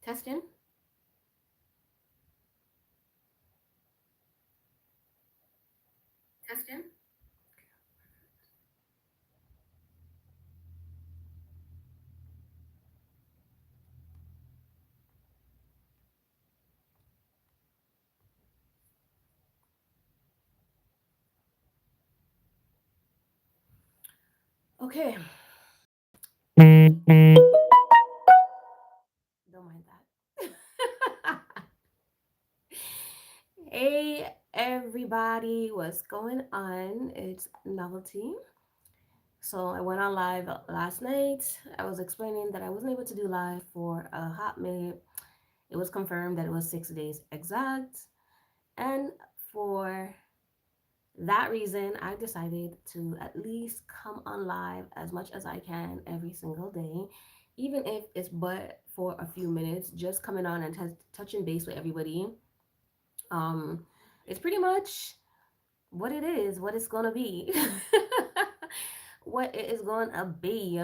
Testing. Testing. Okay. Don't mind that. Hey everybody, what's going on? It's Novelty. So I went on live last night. I was explaining that I wasn't able to do live for a hot minute. It was confirmed that it was 6 days exact. And for that reason, I decided to at least come on live as much as I can every single day, even if it's but for a few minutes, just coming on and touching base with everybody. Um, it's pretty much what it is, what it's gonna be, what it is gonna be.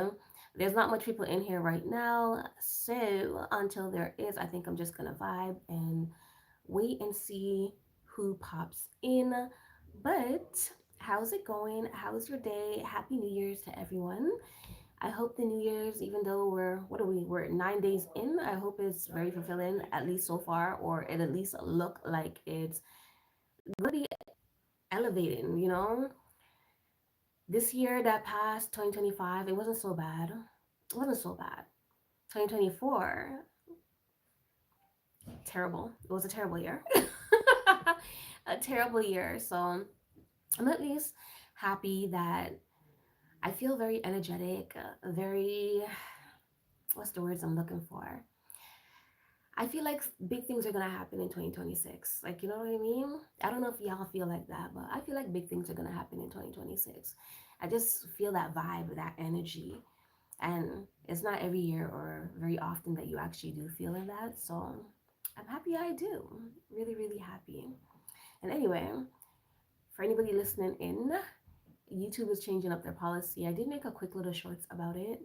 There's not much people in here right now, so until there is, I think I'm just gonna vibe and wait and see who pops in. But how's it going? How's your day? Happy New Year's to everyone. I hope the New Year's, even though what are we? We're 9 days in. I hope it's very fulfilling, at least so far, or it at least look like it's gonna be elevating. This year that passed, 2025, it wasn't so bad. It wasn't so bad. 2024, terrible. It was a terrible year. A terrible year. So I'm at least happy that I feel very energetic, very, what's the words I'm looking for? I feel like big things are gonna happen in 2026. Like, you know what I mean? I don't know if y'all feel like that, but I feel like big things are gonna happen in 2026. I just feel that vibe, that energy. And it's not every year or very often that you actually do feel in that. So I'm happy I do. Really, really happy. And anyway, for anybody listening in, YouTube is changing up their policy. I did make a quick little shorts about it.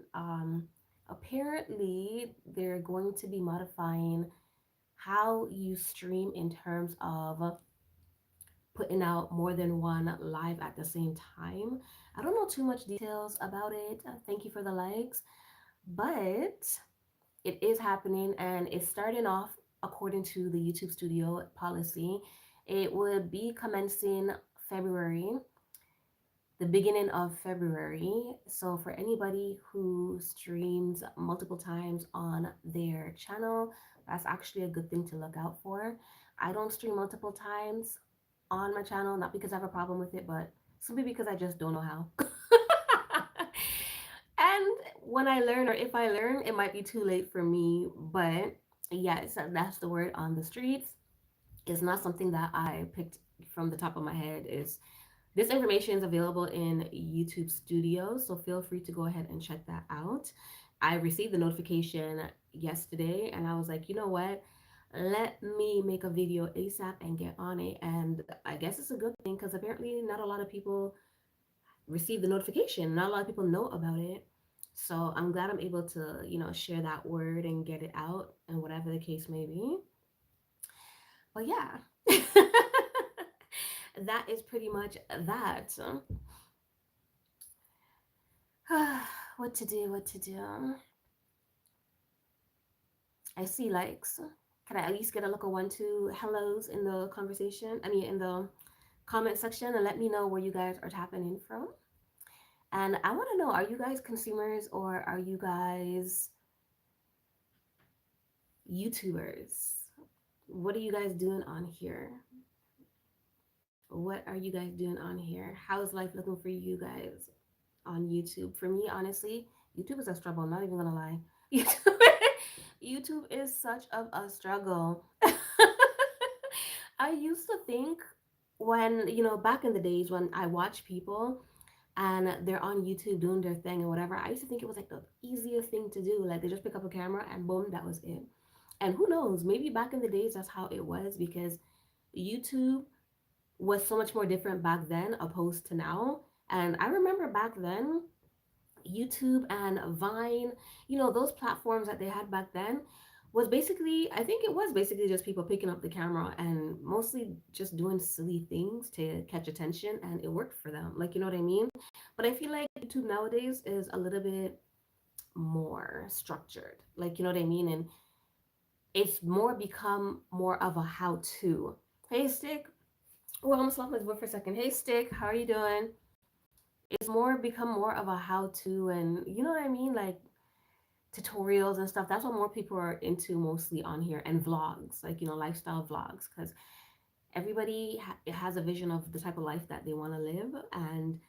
Apparently, they're going to be modifying how you stream in terms of putting out more than one live at the same time. I don't know too much details about it. Thank you for the likes, but it is happening and it's starting off according to the YouTube studio policy. It would be commencing February, the beginning of February. So for anybody who streams multiple times on their channel, that's actually a good thing to look out for. I don't stream multiple times on my channel, not because I have a problem with it, but simply because I just don't know how. And when I learn, or if I learn, it might be too late for me. But yes, that's the word on the streets. It's not something that I picked from the top of my head. Is this information is available in YouTube Studio, so feel free to go ahead and check that out. I received the notification yesterday, and I was like, you know what? Let me make a video ASAP and get on it. And I guess it's a good thing because apparently not a lot of people receive the notification. Not a lot of people know about it. So I'm glad I'm able to, share that word and get it out and whatever the case may be. But yeah, that is pretty much that. What to do, what to do. I see likes. Can I at least get a look of 1, 2 hellos in the conversation? I mean, in the comment section, and let me know where you guys are tapping in from. And I want to know, are you guys consumers or are you guys YouTubers? What are you guys doing on here? What are you guys doing on here? How is life looking for you guys on YouTube? For me, honestly, YouTube is a struggle. I'm not even gonna lie. YouTube, YouTube is such a struggle. I used to think when, back in the days when I watch people and they're on YouTube doing their thing and whatever, I used to think it was like the easiest thing to do. Like they just pick up a camera and boom, that was it. And who knows, maybe back in the days that's how it was because YouTube was so much more different back then opposed to now. And I remember back then, YouTube and Vine, those platforms that they had back then was basically, I think it was basically just people picking up the camera and mostly just doing silly things to catch attention, and it worked for them. Like, you know what I mean? But I feel like YouTube nowadays is a little bit more structured. Like, you know what I mean? And it's more become more of a how to. Hey, Stick. Oh, I almost lost my voice for a second. Hey, Stick. How are you doing? It's more become more of a how to, and you know what I mean? Like tutorials and stuff. That's what more people are into mostly on here, and vlogs, like, you know, lifestyle vlogs, because everybody has a vision of the type of life that they want to live, and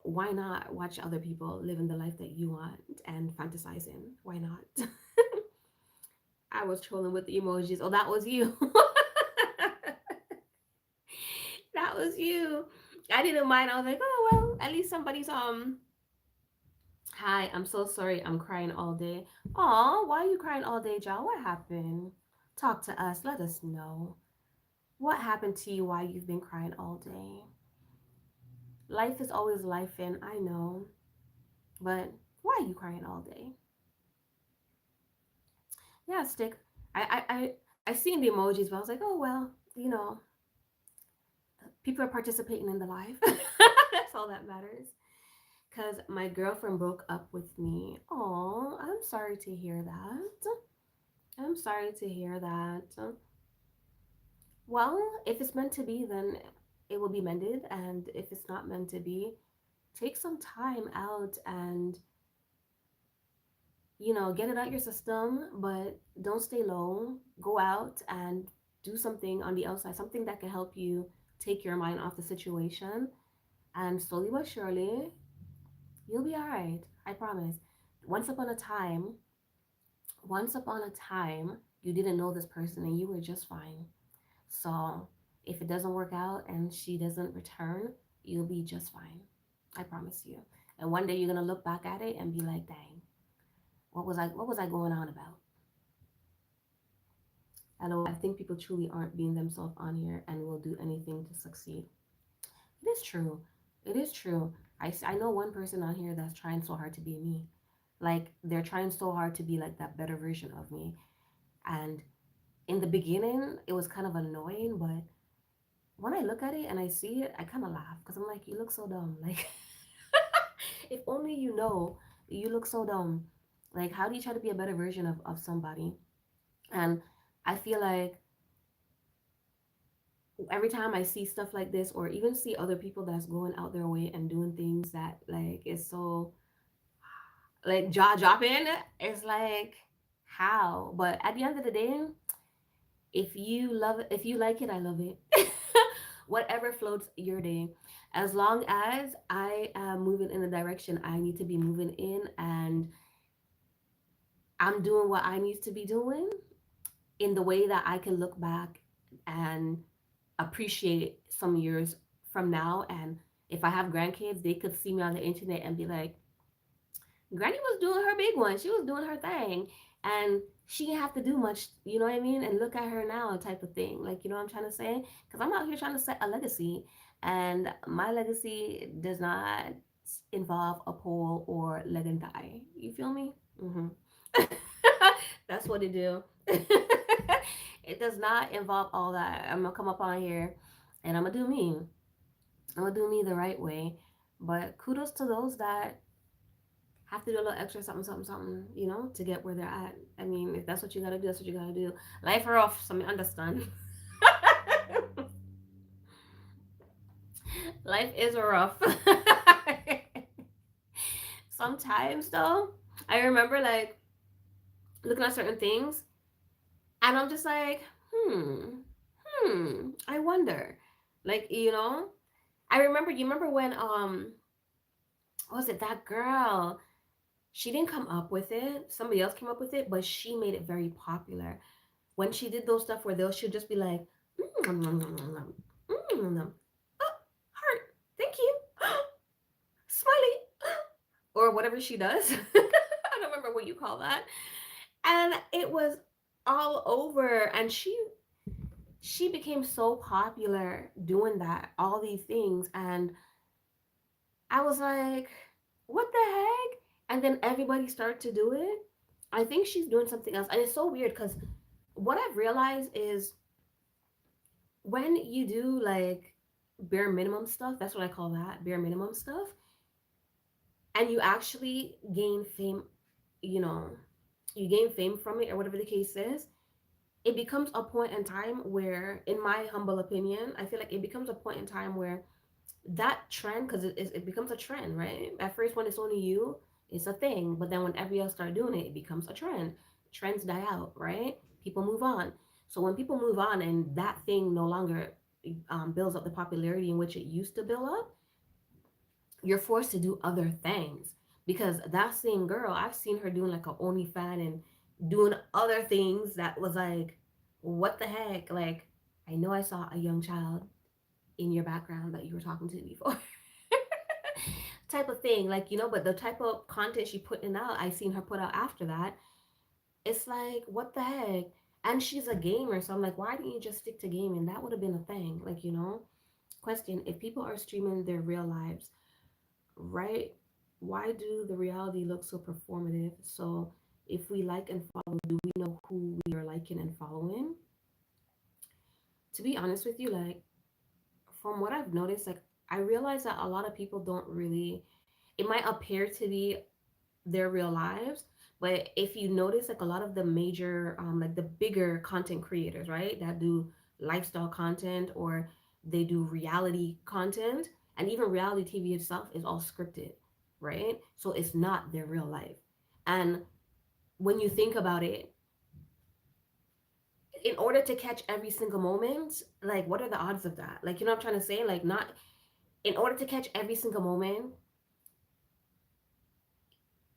why not watch other people living the life that you want and fantasizing? Why not? I was trolling with the emojis. Oh, that was you. That was you. I didn't mind. I was like, oh well, at least somebody's hi, I'm so sorry. I'm crying all day. Aw, why are you crying all day, John? What happened? Talk to us. Let us know. What happened to you? Why you've been crying all day? Life is always life, and I know, but why are you crying all day? Yeah, Stick. I seen the emojis, but I was like, oh well, you know, people are participating in the life. That's all that matters. Cause my girlfriend broke up with me. Oh, I'm sorry to hear that. I'm sorry to hear that. Well, if it's meant to be, then it will be mended. And if it's not meant to be, take some time out and, you know, get it out your system, but don't stay low. Go out and do something on the outside, something that can help you take your mind off the situation. And slowly but surely, you'll be all right. I promise. Once upon a time, once upon a time, you didn't know this person and you were just fine. So if it doesn't work out and she doesn't return, you'll be just fine. I promise you. And one day you're gonna look back at it and be like, dang, what was I going on about? Hello, I think people truly aren't being themselves on here and will do anything to succeed. It is true. It is true. I know one person on here that's trying so hard to be me. Like they're trying so hard to be like that better version of me. And in the beginning, it was kind of annoying, but when I look at it and I see it, I kind of laugh because I'm like, you look so dumb. Like, if only you know, you look so dumb. Like, how do you try to be a better version of somebody? And I feel like every time I see stuff like this, or even see other people that's going out their way and doing things that like is so like jaw dropping, it's like how? But at the end of the day, if you love it, if you like it, I love it. Whatever floats your day, as long as I am moving in the direction I need to be moving in, and I'm doing what I need to be doing in the way that I can look back and appreciate some years from now. And if I have grandkids, they could see me on the internet and be like, Granny was doing her big one. She was doing her thing. And she didn't have to do much, you know what I mean? And look at her now, type of thing. Like, you know what I'm trying to say? Because I'm out here trying to set a legacy. And my legacy does not involve a pole or let and die. You feel me? Mm-hmm. That's what it do. It does not involve all that. I'm going to come up on here and I'm going to do me. I'm going to do me the right way. But kudos to those that have to do a little extra something, something, something, you know, to get where they're at. I mean, if that's what you gotta do, that's what you gotta do. Life rough, so I understand. Life is rough. Sometimes though, I remember like looking at certain things and I'm just like, I wonder. Like, you know, you remember when what was it, that girl? She didn't come up with it. Somebody else came up with it, but she made it very popular. When she did those stuff where they'll she'll just be like, oh, heart, thank you, smiley, or whatever she does. I don't remember what you call that. And it was all over, and she became so popular doing that, all these things, and I was like, what the heck? And then everybody started to do it, I think she's doing something else. And it's so weird because what I've realized is when you do like bare minimum stuff, that's what I call that, bare minimum stuff, and you actually gain fame, you know, you gain fame from it or whatever the case is, it becomes a point in time where, in my humble opinion, I feel like it becomes a point in time where that trend, because it becomes a trend, right? At first, when it's only you, it's a thing, but then when everybody else start doing it, it becomes a trend. Trends die out, right? People move on. So when people move on and that thing no longer builds up the popularity in which it used to build up, you're forced to do other things. Because that same girl, I've seen her doing like a OnlyFans and doing other things that was like, what the heck? Like, I know I saw a young child in your background that you were talking to before. Type of thing, like, but the type of content she putting out, I seen her put out after that. It's like, what the heck? And she's a gamer, so I'm like, why didn't you just stick to gaming? That would have been a thing, like, question, if people are streaming their real lives, right, why do the reality look so performative? So if we like and follow, do we know who we are liking and following? To be honest with you, like, from what I've noticed, like, I realize that a lot of people don't really, it might appear to be their real lives, but if you notice, like, a lot of the major like the bigger content creators, right, that do lifestyle content, or they do reality content, and even reality TV itself is all scripted, right? So it's not their real life. And when you think about it, in order to catch every single moment, like, what are the odds of that? Like, what I'm trying to say, like, not, in order to catch every single moment,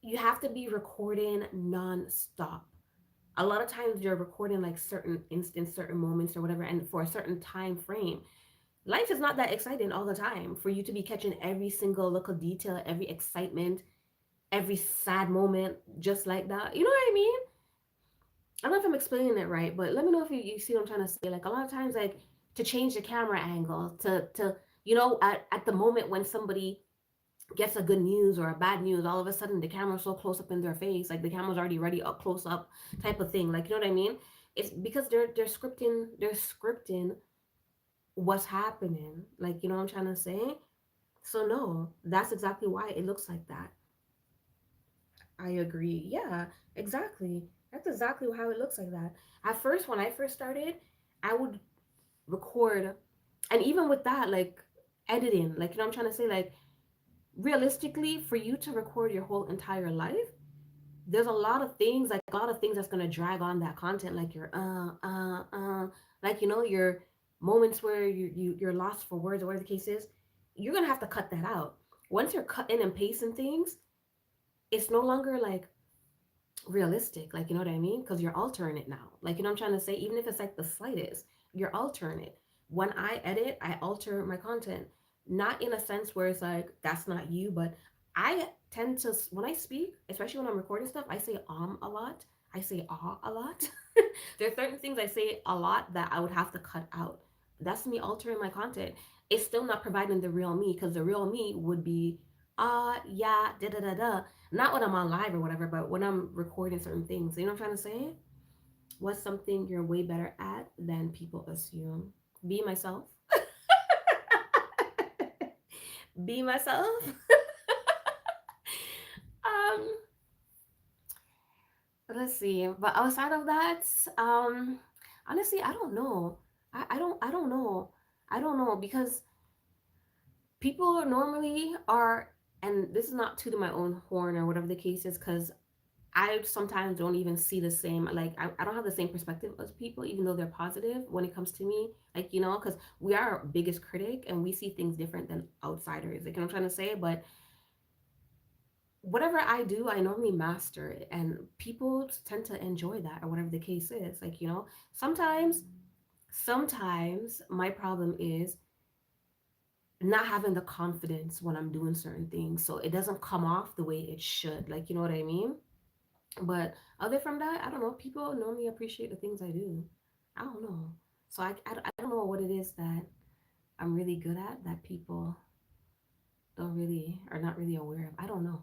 you have to be recording non-stop. A lot of times you're recording like certain instance, certain moments or whatever, and for a certain time frame. Life is not that exciting all the time for you to be catching every single little detail, every excitement, every sad moment just like that. You know what I mean? I don't know if I'm explaining it right, but let me know if you see what I'm trying to say. Like, a lot of times, like, to change the camera angle, to at the moment when somebody gets a good news or a bad news, all of a sudden the camera's so close up in their face, like the camera's already ready up close up, type of thing. Like, you know what I mean? It's because they're scripting what's happening. Like, you know what I'm trying to say? So no, that's exactly why it looks like that. I agree. Yeah, exactly. That's exactly how it looks like that. At first, when I first started, I would record, and even with that, like, editing, like, I'm trying to say, like, realistically, for you to record your whole entire life, there's a lot of things, like, a lot of things that's going to drag on that content, like your like, your moments where you're lost for words or whatever the case is. You're going to have to cut that out. Once you're cutting and pasting things, it's no longer like realistic, like, you know what I mean, because you're altering it now, like, I'm trying to say, even if it's like the slightest, you're altering it. When I edit, I alter my content, not in a sense where it's like that's not you, but I tend to, when I speak, especially when I'm recording stuff, I say a lot, I say a lot. There are certain things I say a lot that I would have to cut out. That's me altering my content. It's still not providing the real me, because the real me would be yeah, da da da da, not when I'm on live or whatever, but when I'm recording certain things. You know what I'm trying to say? What's something you're way better at than people assume? Be myself. Be myself. um, let's see. But outside of that, um, honestly, I don't know. I don't know. I don't know, because people normally are, and this is not tooting my own horn or whatever the case is, because I sometimes don't even see the same, like, I don't have the same perspective as people, even though they're positive when it comes to me. Like, because we are our biggest critic and we see things different than outsiders. Like, you know what I'm trying to say? But whatever I do, I normally master it. And people tend to enjoy that or whatever the case is. Like, sometimes my problem is not having the confidence when I'm doing certain things. So it doesn't come off the way it should. Like, you know what I mean? But other from that, I don't know. People normally appreciate the things I do. I don't know. So I don't know what it is that I'm really good at that people don't really, are not really aware of. I don't know.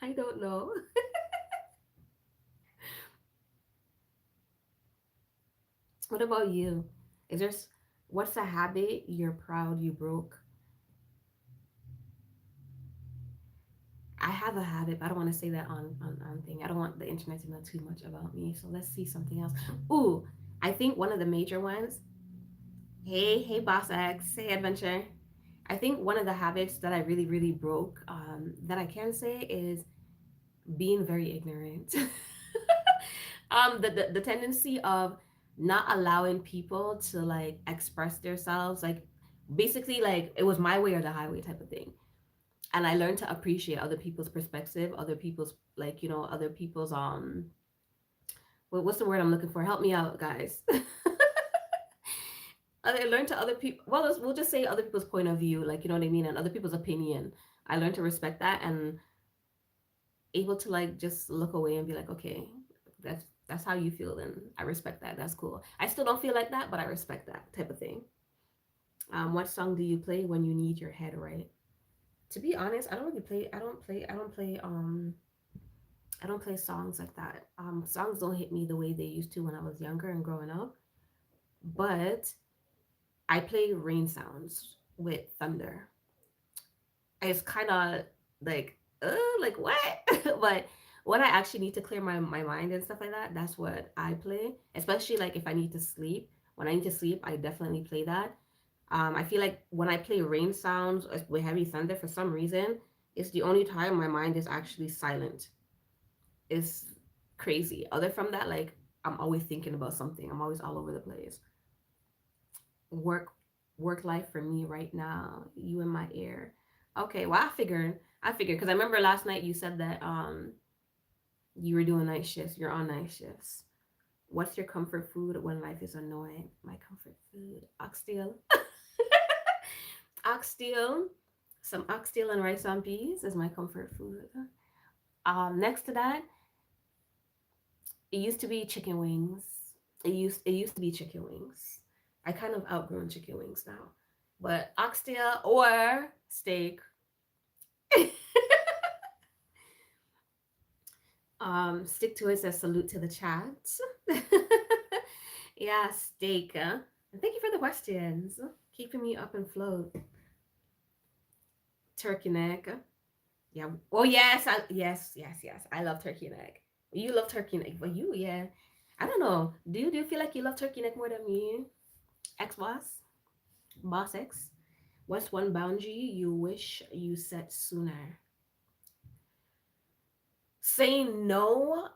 I don't know. What about you? Is there what's a habit you're proud you broke? I have a habit, but I don't want to say that on thing. I don't want the internet to know too much about me. So let's see something else. Ooh, I think one of the major ones. Hey, Boss X. Hey, Adventure. I think one of the habits that I really, really broke, that I can say is being very ignorant. The tendency of not allowing people to like express themselves, like basically like it was my way or the highway type of thing. And I learned to appreciate other people's perspective, other people's like, other people's what's the word I'm looking for? Help me out, guys. I learned to other people. Well, we'll just say other people's point of view, like you know what I mean, and other people's opinion. I learned to respect that and able to like just look away and be like, okay, that's how you feel, and I respect that. That's cool. I still don't feel like that, but I respect that type of thing. What song do you play when you need your head right? To be honest, I don't really play. I don't play. I don't play. I don't play songs like that. Songs don't hit me the way they used to when I was younger and growing up. But I play rain sounds with thunder. It's kind of like, like what? But when I actually need to clear my mind and stuff like that, that's what I play. Especially like if I need to sleep. When I need to sleep, I definitely play that. I feel like when I play rain sounds with heavy thunder, for some reason, it's the only time my mind is actually silent. It's crazy. Other from that, like I'm always thinking about something. I'm always all over the place. Work work life for me right now. You in my ear. Okay, well I figured because I remember last night you said that you were doing night shifts. You're on night shifts. What's your comfort food when life is annoying? My comfort food, oxtail. Oxtail. Some oxtail and rice on peas is my comfort food. Next to that, it used to be chicken wings. It used to be chicken wings. I kind of outgrown chicken wings now. But oxtail or steak. Stick to it says salute to the chat. Yeah, steak. And thank you for the questions. Keeping me up and float. Turkey neck. Yeah. Oh yes, yes. I love turkey neck. You love turkey neck, but you, yeah. I don't know. Do you feel like you love turkey neck more than me? Ex boss, boss X. What's one boundary you wish you set sooner? Saying no.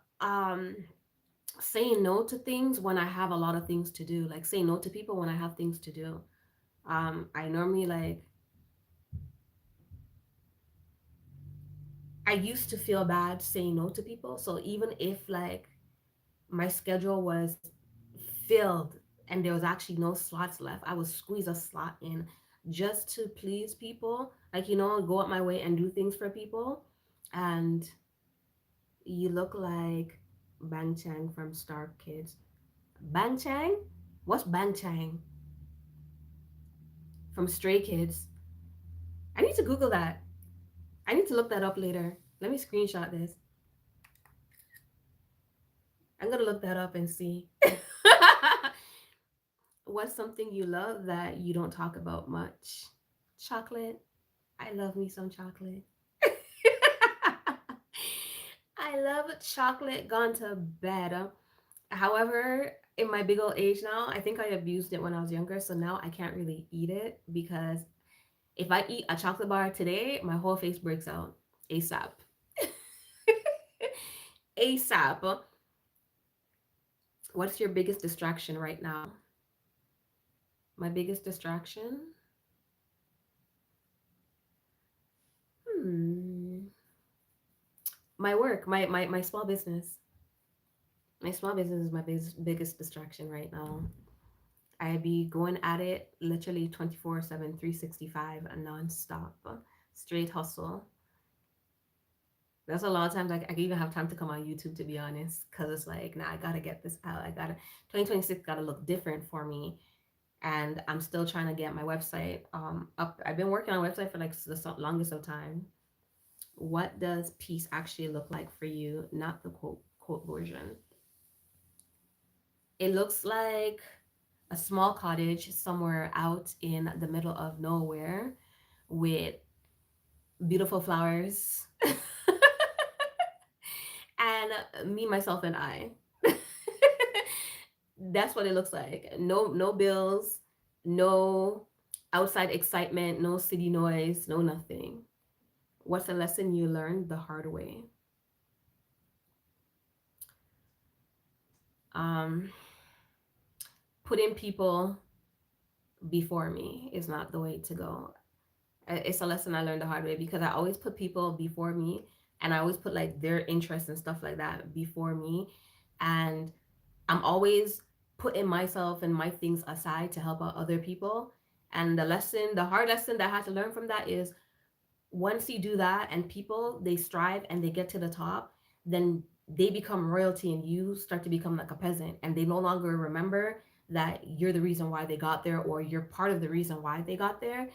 Saying no to things when I have a lot of things to do. Like saying no to people when I have things to do. I normally like. I used to feel bad saying no to people. So even if like my schedule was filled and there was actually no slots left, I would squeeze a slot in just to please people. Like, go up my way and do things for people. And you look like Bang Chang from Star Kids. Bang Chang? What's Bang Chang from Stray Kids? I need to Google that. I need to look that up later. Let me screenshot this. I'm gonna look that up and see. What's something you love that you don't talk about much? Chocolate. I love me some chocolate. I love chocolate gone to bed. However, in my big old age now, I think I abused it when I was younger, so now I can't really eat it because if I eat a chocolate bar today, my whole face breaks out ASAP. ASAP. What's your biggest distraction right now? My biggest distraction? Hmm. My work, my small business. My small business is my biggest distraction right now. I be going at it literally 24/7, 365, non-stop. Straight hustle. There's a lot of times I can even have time to come on YouTube to be honest, because it's like, nah, I gotta get this out. I gotta 2026 gotta look different for me. And I'm still trying to get my website up. I've been working on a website for like the longest of time. What does peace actually look like for you? Not the quote version. It looks like a small cottage somewhere out in the middle of nowhere with beautiful flowers and me, myself, and I. That's what it looks like. No bills, no outside excitement, no city noise, no nothing. What's a lesson you learned the hard way? Um, putting people before me is not the way to go. It's a lesson I learned the hard way because I always put people before me, and I always put like their interests and stuff like that before me. And I'm always putting myself and my things aside to help out other people. And the hard lesson that I had to learn from that is once you do that and people they strive and they get to the top, then they become royalty and you start to become like a peasant, and they no longer remember that you're the reason why they got there or you're part of the reason why they got there.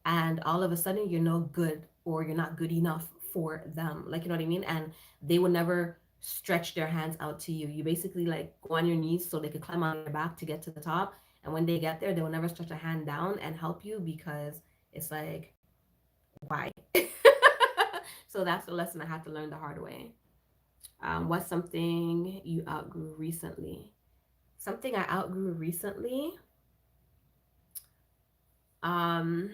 And all of a sudden you're no good or you're not good enough for them, like, you know what I mean? And they will never stretch their hands out to you. You basically like go on your knees so they could climb on your back to get to the top, and when they get there they will never stretch a hand down and help you because it's like, why? So that's the lesson I had to learn the hard way. What's something you outgrew recently? Something I outgrew recently. Um,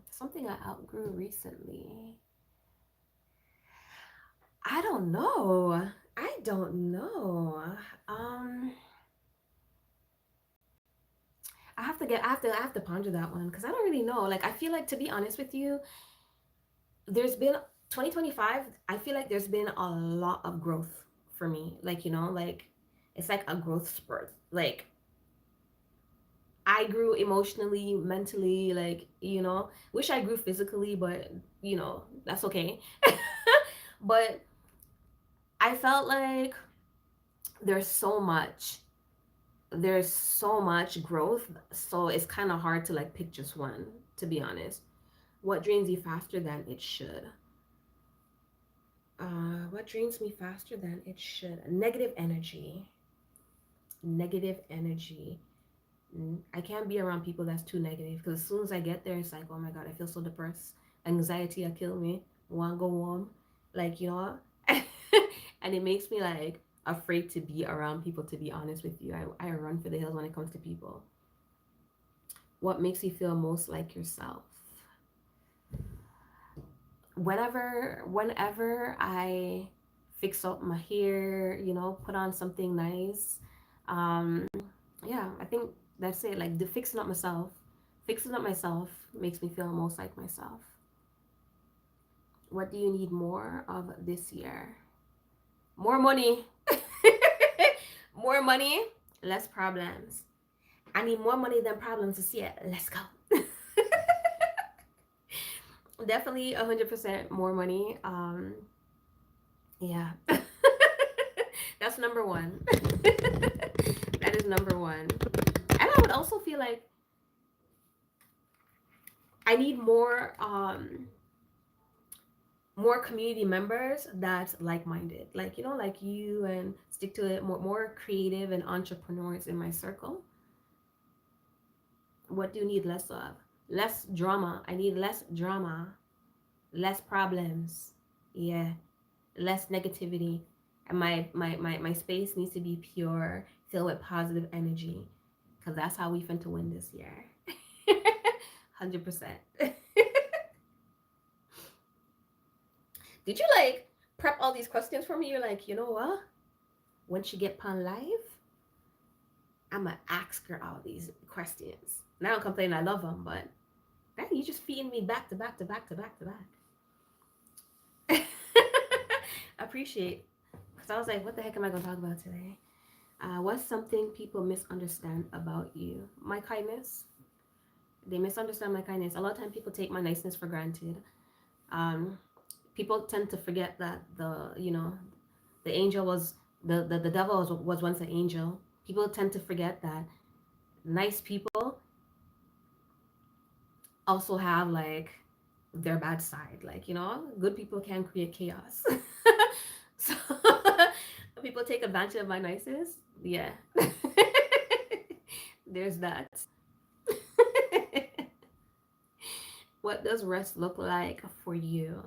something I outgrew recently. I don't know. I don't know. Um, I have to ponder that one because I don't really know. Like, I feel like, to be honest with you, there's been 2025, I feel like there's been a lot of growth for me. Like, like it's like a growth spurt. Like, I grew emotionally, mentally, like, wish I grew physically, but that's okay. But I felt like there's so much there's so much growth, so it's kind of hard to like pick just one, to be honest. What drains you faster than it should? What drains me faster than it should? Negative energy. Negative energy. I can't be around people that's too negative because as soon as I get there, it's like, oh my god, I feel so depressed. Anxiety, kill me. Want to go home, like, and it makes me like afraid to be around people. To be honest with you, I run for the hills when it comes to people. What makes you feel most like yourself? Whenever I fix up my hair, put on something nice. Um, yeah, I think that's it. Like, the fixing up myself makes me feel most like myself. What do you need more of this year? More money. More money, less problems. I need more money than problems this year. Let's go. Definitely 100% more money. Yeah. That's number one. That is number one. And I would also feel like I need more community members that's like-minded, like, like you, and stick to it, more creative and entrepreneurs in my circle. What do you need less of? Less drama. I need less drama, less problems. Yeah, less negativity. And my space needs to be pure, filled with positive energy, because that's how we finna win this year. 100%. Did you like prep all these questions for me? You're like, you know what? Once you get pun live, I'm gonna ask her all these questions. And I don't complain, I love them, but man, you just feeding me back to back to back to back to back. Appreciate. Because I was like, what the heck am I gonna talk about today? What's something people misunderstand about you? My kindness. They misunderstand my kindness. A lot of time people take my niceness for granted. Um, People tend to forget that the angel was the devil was once an angel. People tend to forget that nice people also have like their bad side. Like, good people can create chaos. So people take advantage of my niceness. Yeah. There's that. What does rest look like for you?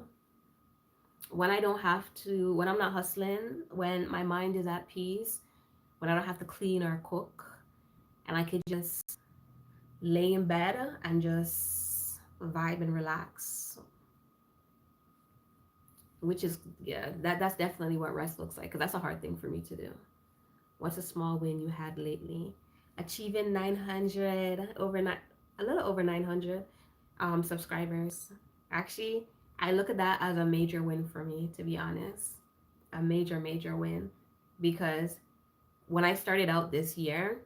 When I don't have to, when I'm not hustling, when my mind is at peace, when I don't have to clean or cook, and I could just lay in bed and just vibe and relax, which is, yeah, that's definitely what rest looks like, because that's a hard thing for me to do. What's a small win you had lately? Achieving 900 overnight, a little over 900 subscribers. Actually, I look at that as a major win for me, to be honest. A major win, because when I started out this year,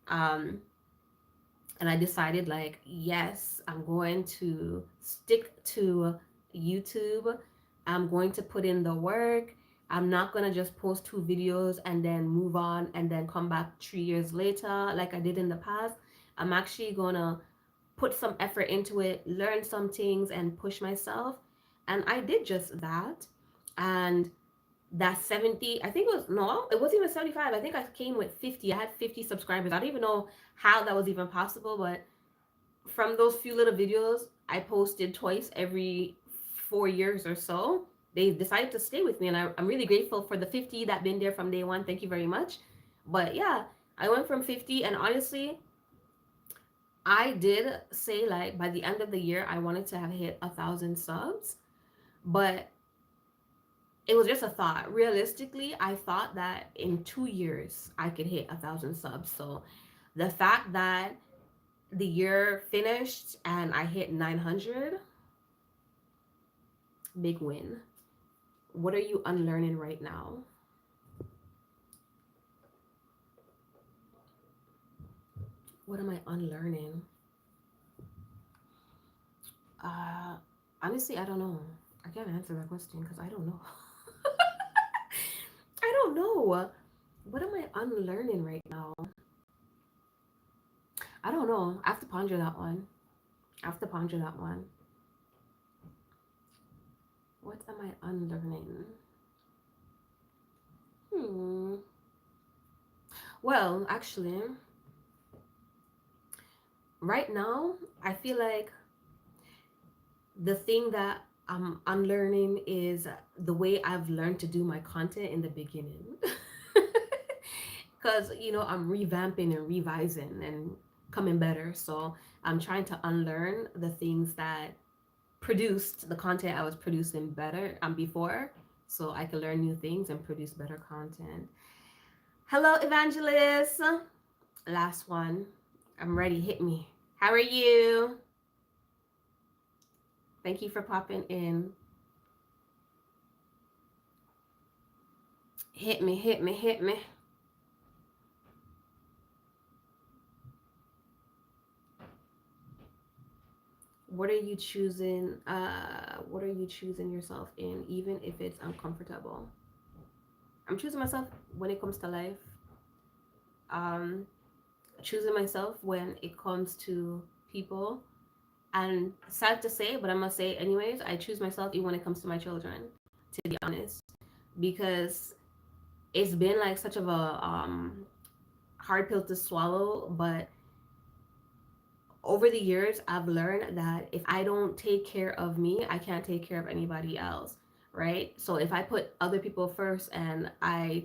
um, and I decided, like, yes, I'm going to stick to YouTube. I'm going to put in the work. I'm not going to just post 2 videos and then move on and then come back 3 years later like I did in the past. I'm actually going to put some effort into it, learn some things, and push myself. And I did just that. And that 70, I think it was, no, it wasn't even 75. I think I came with 50. I had 50 subscribers. I don't even know how that was even possible, but from those few little videos I posted twice every 4 years or so, they decided to stay with me. And I'm really grateful for the 50 that been there from day one. Thank you very much. But yeah, I went from 50, and honestly, I did say, like, by the end of the year, I wanted to have hit 1,000 subs, but it was just a thought. Realistically, I thought that in 2 years I could hit 1,000 subs. So the fact that the year finished and I hit 900, big win. What are you unlearning right now? What am I unlearning? Uh, Honestly, I don't know. I can't answer that question because I don't know. I don't know. What am I unlearning right now? I don't know. I have to ponder that one. I have to ponder that one. What am I unlearning? Hmm. Well, actually, right now, I feel like the thing that I'm unlearning is the way I've learned to do my content in the beginning. Because, I'm revamping and revising and coming better. So I'm trying to unlearn the things that produced the content I was producing better before, so I could learn new things and produce better content. Hello, Evangelist. Last one. I'm ready. Hit me. How are you? Thank you for popping in. Hit me, hit me, hit me. What are you choosing? What are you choosing yourself in, even if it's uncomfortable? I'm choosing myself when it comes to life. Um, Choosing myself when it comes to people. And sad to say, but I'm gonna say it anyways, I choose myself even when it comes to my children, to be honest. Because it's been like such of a hard pill to swallow, but over the years I've learned that if I don't take care of me, I can't take care of anybody else, right? So if I put other people first and I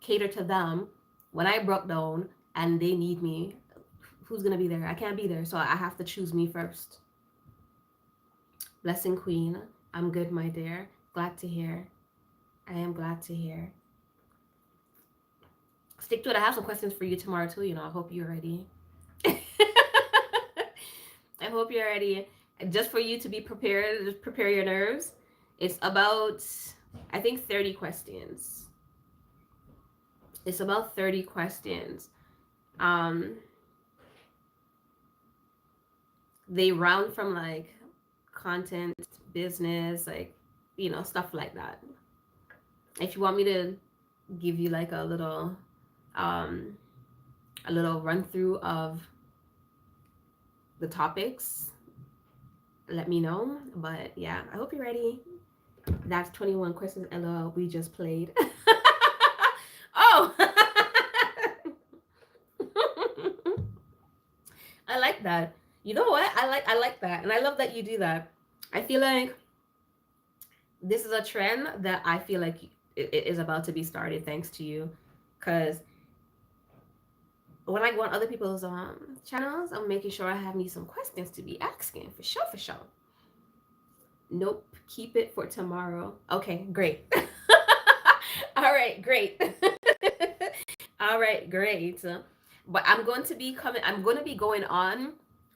cater to them, when I broke down and they need me, who's gonna be there? I can't be there, so I have to choose me first. Blessing Queen, I'm good, my dear. Glad to hear. I am glad to hear. Stick to it. I have some questions for you tomorrow too. I hope you're ready. I hope you're ready. Just for you to be prepared, just prepare your nerves. It's about, I think, 30 questions. It's about 30 questions. They round from like content, business, like, stuff like that. If you want me to give you like a little run through of the topics, let me know. But yeah, I hope you're ready. That's 21 questions, LOL, we just played. Oh. I like that. You know what? I like that. And I love that you do that. I feel like this is a trend that I feel like it is about to be started thanks to you. Cause when I go on other people's channels, I'm making sure I have me some questions to be asking for sure, for sure. Nope, keep it for tomorrow. Okay, great. All right, great. All right, great. But I'm going to be going on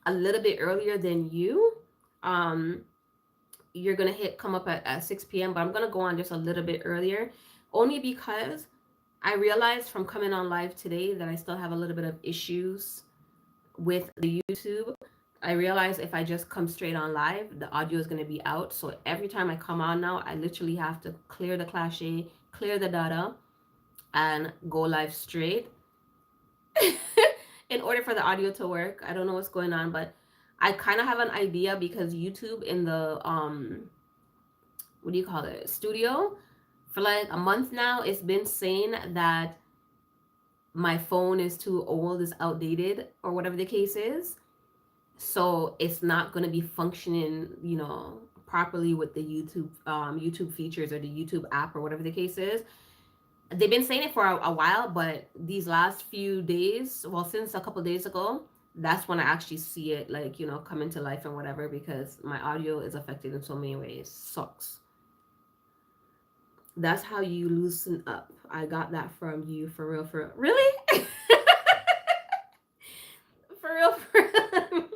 a little bit earlier than you. Um, you're going to come up at 6 p.m., but I'm going to go on just a little bit earlier only because I realized from coming on live today that I still have a little bit of issues with the YouTube. I realize if I just come straight on live, the audio is going to be out. So every time I come on now, I literally have to clear the Crochet, clear the data, and go live straight in order for the audio to work. I don't know what's going on, but I kind of have an idea because YouTube in the what do you call it, studio, for like a month now, it's been saying that my phone is too old, is outdated, or whatever the case is. So it's not going to be functioning, properly with the YouTube features or the YouTube app or whatever the case is. They've been saying it for a while, but these last few days, well, since a couple days ago, that's when I actually see it, like, come into life and whatever, because my audio is affected in so many ways. Sucks. That's how you loosen up. I got that from you, for real, for real. Really? For real, for real.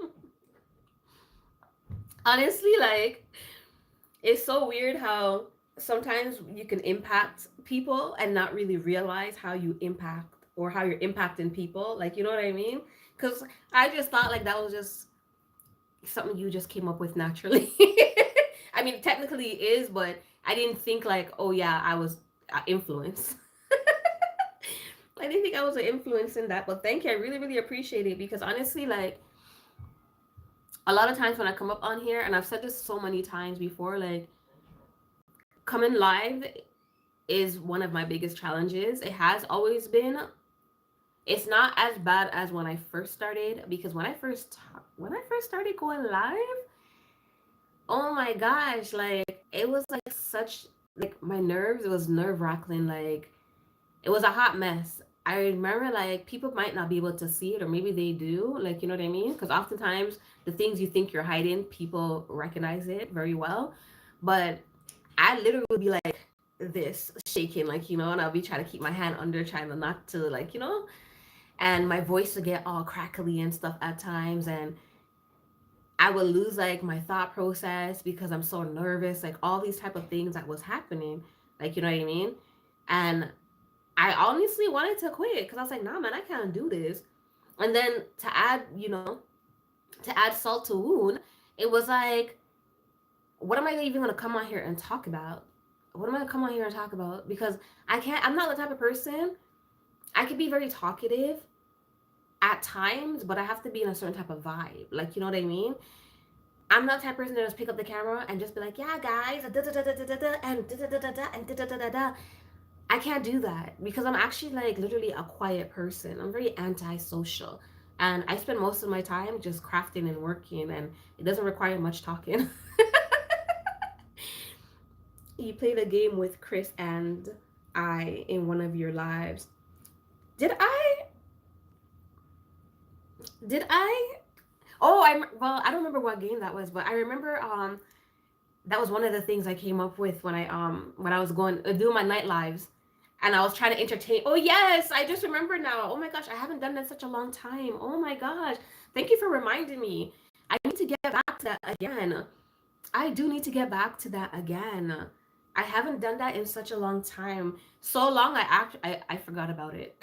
Honestly, like, it's so weird how sometimes you can impact people and not really realize how you impact or how you're impacting people. Like, you know what I mean? Because I just thought like that was just something you just came up with naturally. I mean, technically it is, but I didn't think like, oh yeah, I was influenced. I didn't think I was an influence in that, but thank you. I really, really appreciate it because honestly, like, a lot of times when I come up on here, and I've said this so many times before, like, coming live is one of my biggest challenges. It has always been. It's not as bad as when I first started because when I first started going live, oh my gosh, like it was like such like my nerves, it was nerve-wracking, like it was a hot mess. I remember like people might not be able to see it or maybe they do, like you know what I mean? Because oftentimes the things you think you're hiding, people recognize it very well. But I literally would be like this shaking, like and I'll be trying to keep my hand under, trying to not to like and my voice would get all crackly and stuff at times, and I would lose like my thought process because I'm so nervous, like all these type of things that was happening, like you know what I mean. And I honestly wanted to quit because I was like, nah, man, I can't do this. And then to add salt to wound, it was like, what am I even gonna come on here and talk about? What am I gonna come on here and talk about? Because I can't. I'm not the type of person. I could be very talkative at times, but I have to be in a certain type of vibe. Like, you know what I mean? I'm not the type of person that just pick up the camera and just be like, yeah, guys, da da da da da da and da da da da da and da da da da da. I can't do that because I'm actually like literally a quiet person. I'm very antisocial. And I spend most of my time just crafting and working, and it doesn't require much talking. You played a game with Chris and I in one of your lives. Did I? Did I? Oh, I don't remember what game that was, but I remember that was one of the things I came up with when I was going doing my night lives, and I was trying to entertain. Oh yes, I just remember now. Oh my gosh, I haven't done that in such a long time. Oh my gosh, thank you for reminding me. I need to get back to that again. I do need to get back to that again. I haven't done that in such a long time. So long I forgot about it.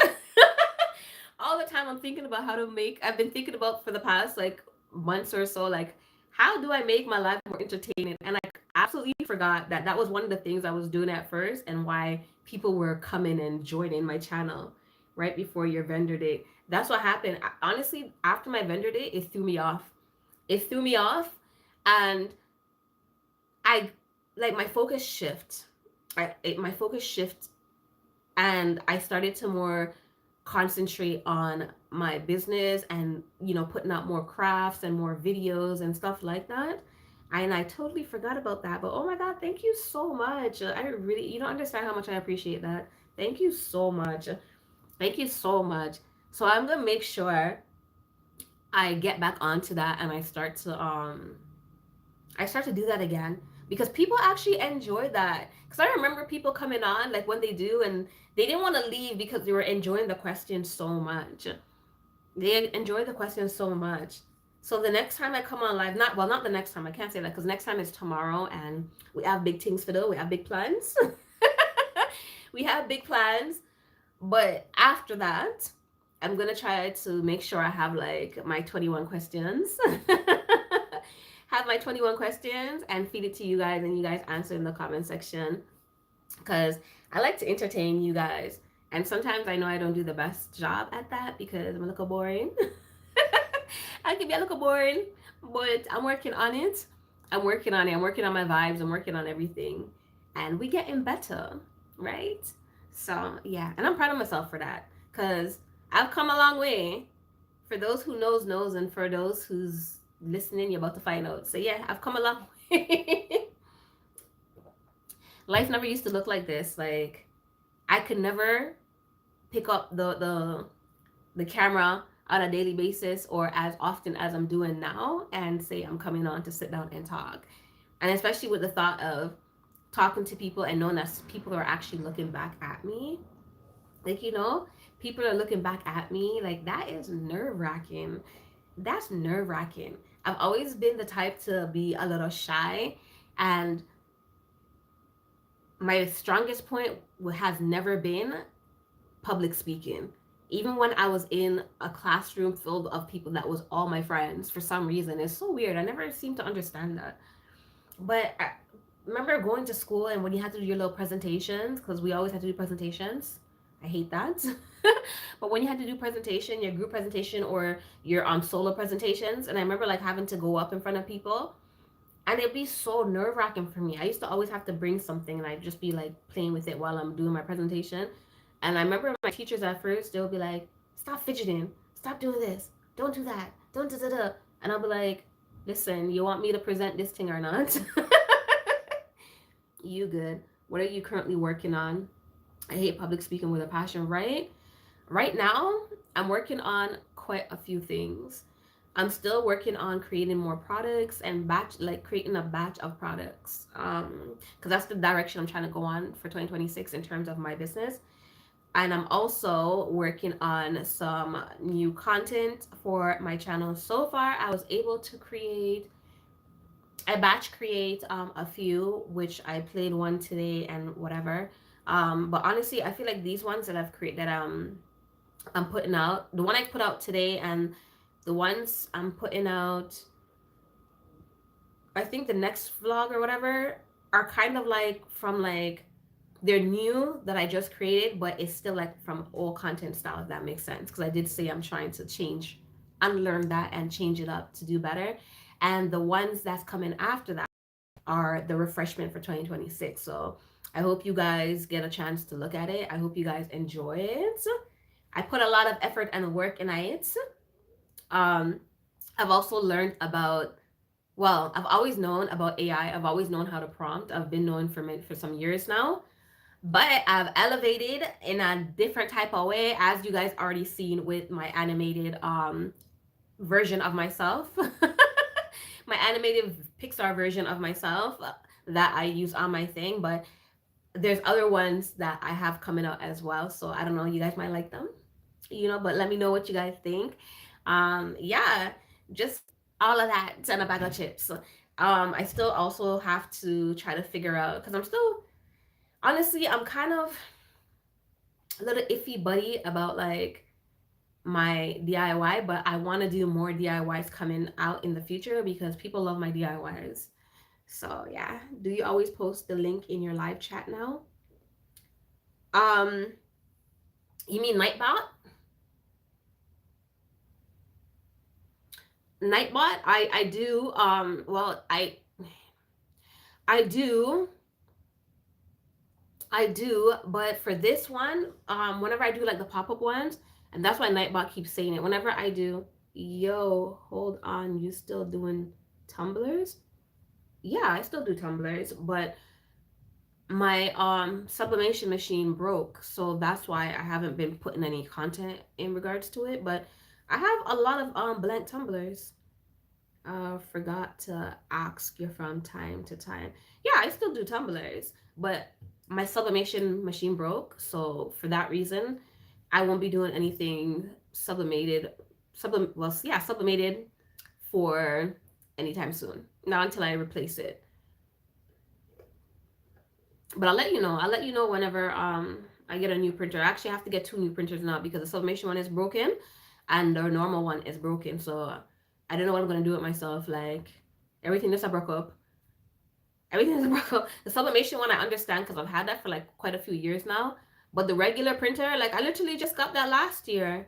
All the time I'm thinking about how to make I've been thinking about for the past like months or so, like how do I make my life more entertaining? And I absolutely forgot that that was one of the things I was doing at first and why people were coming and joining my channel right before your vendor date. That's what happened. Honestly, after my vendor date, it threw me off. It threw me off, and I like my focus shift. My focus shift, and I started to more concentrate on my business and, putting out more crafts and more videos and stuff like that. And I totally forgot about that. But oh my God, thank you so much. I really, you don't understand how much I appreciate that. Thank you so much. Thank you so much. So I'm gonna make sure I get back onto that and I start to do that again because people actually enjoy that. Because I remember people coming on like when they do and they didn't want to leave because they were enjoying the questions so much. They enjoy the questions so much. So the next time I come on live, not the next time, I can't say that because next time is tomorrow and we have big things to do. We have big plans. We have big plans. But after that, I'm gonna try to make sure I have like my 21 questions. Have my 21 questions and feed it to you guys and you guys answer in the comment section because I like to entertain you guys. And sometimes I know I don't do the best job at that because I'm a little boring. I can be a little boring, but I'm working on it. I'm working on it. I'm working on my vibes. I'm working on everything. And we getting better, right? So yeah, and I'm proud of myself for that because I've come a long way. For those who knows, and for those who's listening, you're about to find out. So yeah, I've come a long way. Life never used to look like this. Like I could never pick up the camera on a daily basis or as often as I'm doing now and say I'm coming on to sit down and talk. And especially with the thought of talking to people and knowing that people are actually looking back at me. Like, people are looking back at me. Like, that is nerve wracking. That's nerve wracking. I've always been the type to be a little shy. And my strongest point has never been public speaking. Even when I was in a classroom filled of people that was all my friends, for some reason, it's so weird. I never seem to understand that. But I remember going to school and when you had to do your little presentations, because we always had to do presentations. I hate that. But when you had to do presentation, your group presentation or your solo presentations, and I remember like having to go up in front of people, and it'd be so nerve wracking for me. I used to always have to bring something, and I'd just be like playing with it while I'm doing my presentation. And I remember my teachers at first, they'll be like, "Stop fidgeting, stop doing this, don't do that, don't da da da," and I'll be like, "Listen, you want me to present this thing or not?" You good? What are you currently working on? I hate public speaking with a passion, right? Right now, I'm working on quite a few things. I'm still working on creating more products and creating a batch of products. Because that's the direction I'm trying to go on for 2026 in terms of my business. And I'm also working on some new content for my channel. So far, I was able to create a few, which I played one today and whatever. But honestly, I feel like these ones that I've created I'm putting out, the one I put out today and the ones I'm putting out, I think the next vlog or whatever, are kind of like from like they're new that I just created, but it's still like from old content style, if that makes sense. Because I did say I'm trying to unlearn that and change it up to do better. And the ones that's coming after that are the refreshment for 2026. So I hope you guys get a chance to look at it. I hope you guys enjoy it. I put a lot of effort and work in it. Um, I've also learned about, well, I've always known about AI. I've always known how to prompt. I've been knowing for some years now. But I've elevated in a different type of way, as you guys already seen with my animated version of myself. My animated Pixar version of myself that I use on my thing. But there's other ones that I have coming out as well. So I don't know, you guys might like them, but let me know what you guys think. Yeah, just all of that and a bag of chips. I still also have to try to figure out because I'm still honestly I'm kind of a little iffy buddy about like my DIY, but I want to do more DIYs coming out in the future because people love my DIYs. So yeah, do you always post the link in your live chat now? Um, you mean Nightbot? Nightbot? I do. Well, I do. I do, but for this one, whenever I do like the pop-up ones, And that's why Nightbot keeps saying it. Whenever I do, yo, hold on, you still doing tumblers? Yeah, I still do tumblers, but my sublimation machine broke, so that's why I haven't been putting any content in regards to it. But I have a lot of blank tumblers. Forgot to ask you from time to time. Yeah, I still do tumblers, but my sublimation machine broke, so for that reason, I won't be doing anything sublimated, sublimated for anytime soon. Not until I replace it. But I'll let you know. I'll let you know whenever I get a new printer. I actually have to get two new printers now because the sublimation one is broken and the normal one is broken. So I don't know what I'm gonna do with myself. Like everything just broke up. Everything is broke up. The sublimation one I understand because I've had that for like quite a few years now. But the regular printer, like I literally just got that last year.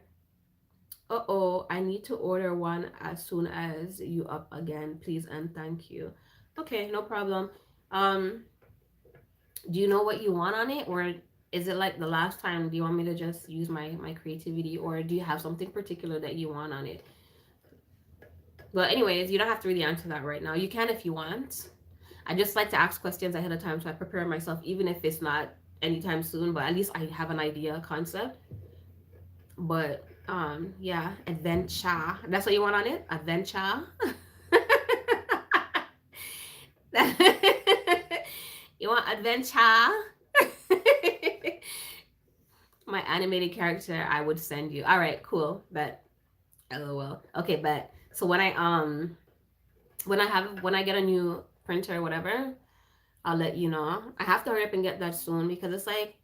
Uh-oh, I need to order one as soon as you up again, please and thank you. Okay, no problem. Um, do you know what you want on it, or is it like the last time? Do you want me to just use my creativity, or do you have something particular that you want on it? Well, anyways, you don't have to really answer that right now. You can if you want. I just like to ask questions ahead of time so I prepare myself, even if it's not anytime soon, but at least I have an idea, a concept. But yeah, adventure. That's what you want on it? Adventure. You want adventure? My animated character I would send you. All right, cool. Bet. LOL. Okay, bet. So when I get a new printer or whatever, I'll let you know. I have to hurry up and get that soon because it's like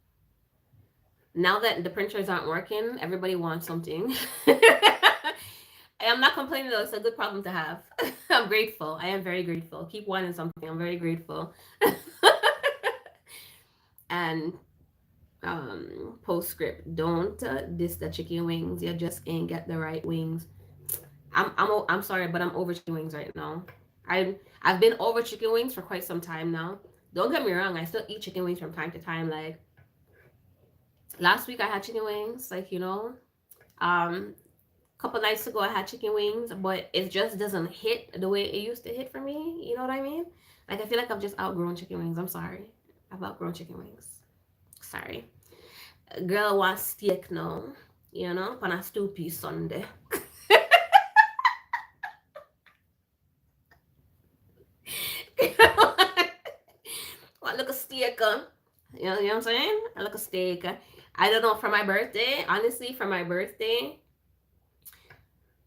now that the printers aren't working, everybody wants something. I'm not complaining though, it's a good problem to have. I'm grateful. I am very grateful. Keep wanting something. I'm very grateful. And postscript, don't diss the chicken wings. You just ain't get the right wings. I'm sorry, but I'm over chicken wings right now. I've been over chicken wings for quite some time now. Don't get me wrong, I still eat chicken wings from time to time. Like last week I had chicken wings, like um couple nights ago I had chicken wings, but it just doesn't hit the way it used to hit for me. You know what I mean? Like I feel like I've just outgrown chicken wings. I'm sorry. I've outgrown chicken wings. Sorry. Girl wants steak now, on a stew piece Sunday. What look a steak, you know what I'm saying? I look a steak. I don't know, for my birthday, honestly, for my birthday,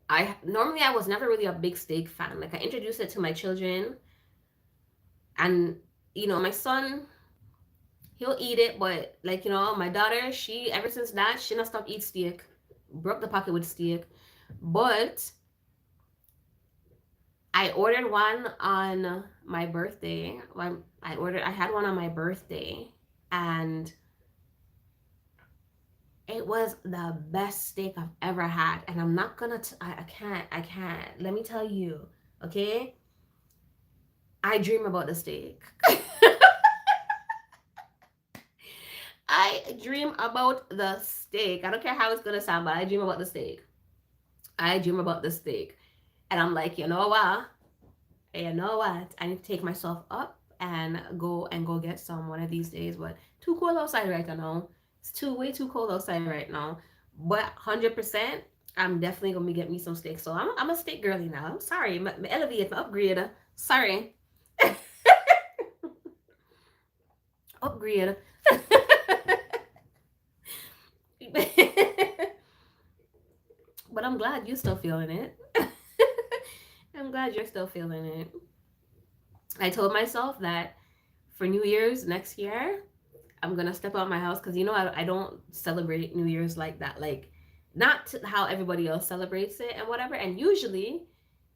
I was never really a big steak fan. Like I introduced it to my children, and my son, he'll eat it, but like my daughter, she ever since that she not stopped eat steak. Broke the pocket with steak, but I ordered one on my birthday. I had one on my birthday, and it was the best steak I've ever had. And I'm not gonna. I can't. Let me tell you, okay? I dream about the steak. I dream about the steak. I don't care how it's gonna sound, but I dream about the steak. I dream about the steak, and I'm like, you know what? I need to take myself up and go get some one of these days. But too cold outside right now. It's way too cold outside right now. But 100%, I'm definitely gonna be getting me some steak. So I'm a steak girly now. I'm sorry, my elevate, my upgrade. Sorry, upgrade. But I'm glad you're still feeling it. I'm glad you're still feeling it. I told myself that for New Year's next year, I'm gonna step out my house because I don't celebrate New Year's like that. Like, not how everybody else celebrates it and whatever. And usually,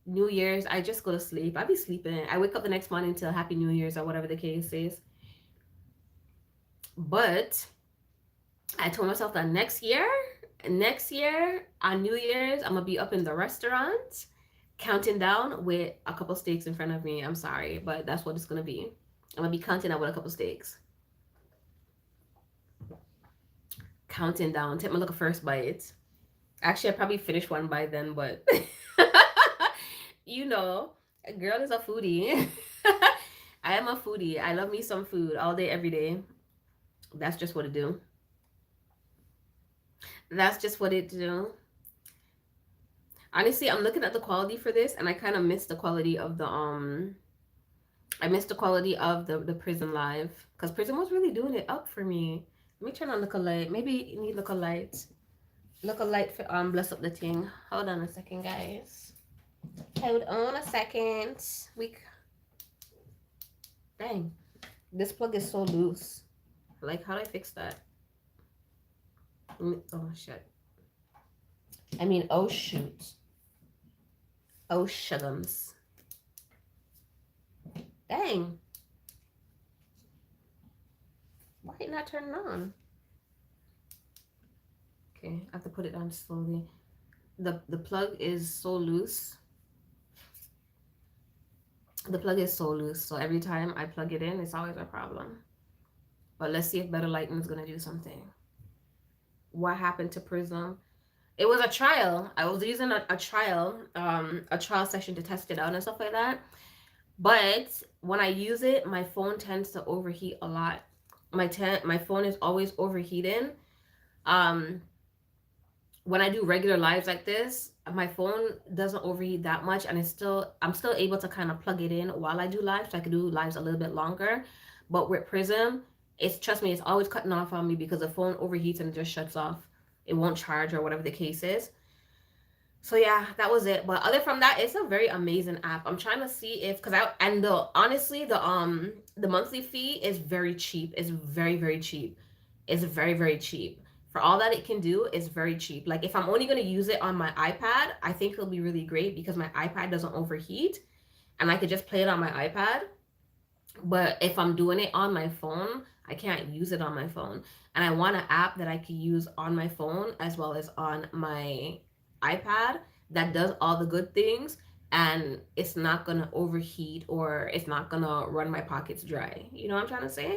New Year's, I just go to sleep. I be sleeping. I wake up the next morning till Happy New Year's or whatever the case is. But I told myself that next year on New Year's, I'm gonna be up in the restaurant counting down with a couple steaks in front of me. I'm sorry, but that's what it's gonna be. I'm gonna be counting down with a couple steaks. Counting down. Take my look at first bite. Actually, I probably finished one by then, but you know, a girl is a foodie. I am a foodie. I love me some food all day, every day. That's just what it do. That's just what it do. Honestly, I'm looking at the quality for this, and I kind of miss the quality of the I missed the quality of the Prism Live because Prism was really doing it up for me. Let me turn on look a light. Maybe you need look a light. Look a light for bless up the thing. Hold on a second, guys. Hold on a second. Dang, this plug is so loose. Like, how do I fix that? Oh shit. I mean, oh shoot. Oh shugums. Dang. Why ain't not turning on? Okay, I have to put it down slowly. The plug is so loose. The plug is so loose, so every time I plug it in, it's always a problem. But let's see if better lighting is gonna do something. What happened to Prism? It was a trial. I was using a trial session to test it out and stuff like that. But when I use it, my phone tends to overheat a lot. My phone is always overheating. Um, when I do regular lives like this, my phone doesn't overheat that much, and I'm still able to kind of plug it in while I do lives, so I can do lives a little bit longer. But with Prism, it's trust me, it's always cutting off on me because the phone overheats and it just shuts off. It won't charge or whatever the case is. So yeah, that was it. But other from that, it's a very amazing app. I'm trying to see if because I and the honestly the monthly fee is very cheap. It's very cheap. It's very cheap. For all that it can do, it's very cheap. Like if I'm only gonna use it on my iPad, I think it'll be really great because my iPad doesn't overheat and I could just play it on my iPad. But if I'm doing it on my phone, I can't use it on my phone. And I want an app that I can use on my phone as well as on my iPad that does all the good things and it's not gonna overheat or it's not gonna run my pockets dry. You know what I'm trying to say?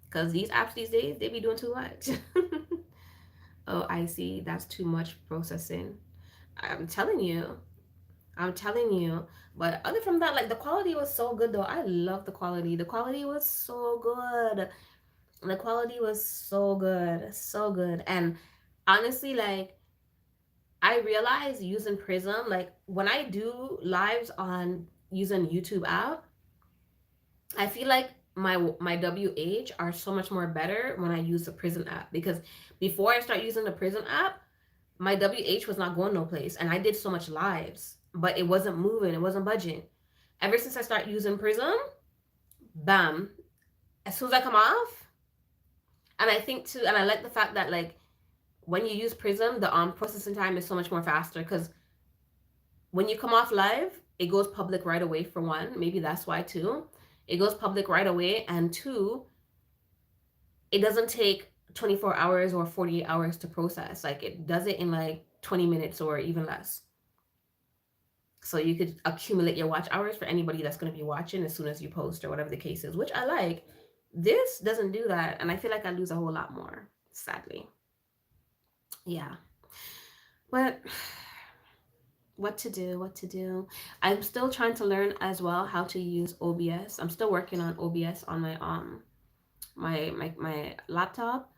Because these apps these days, they be doing too much. Oh, I see. That's too much processing. I'm telling you. I'm telling you. But other from that, like the quality was so good though. I love the quality. The quality was so good. The quality was so good. So good. And honestly, like I realized using Prism, like when I do lives on using YouTube app, I feel like my WH are so much more better when I use the Prism app because before I start using the Prism app, my WH was not going no place and I did so much lives, but it wasn't moving, it wasn't budging. Ever since I start using Prism, bam, as soon as I come off, and I think too, and I like the fact that like when you use Prism, the processing time is so much more faster because when you come off live, it goes public right away for one. Maybe that's why too. It goes public right away, and two, it doesn't take 24 hours or 48 hours to process. Like it does it in like 20 minutes or even less. So you could accumulate your watch hours for anybody that's going to be watching as soon as you post or whatever the case is, which I like. This doesn't do that, and I feel like I lose a whole lot more, sadly. Yeah. But what to do, what to do. I'm still trying to learn as well how to use OBS. I'm still working on OBS on my my laptop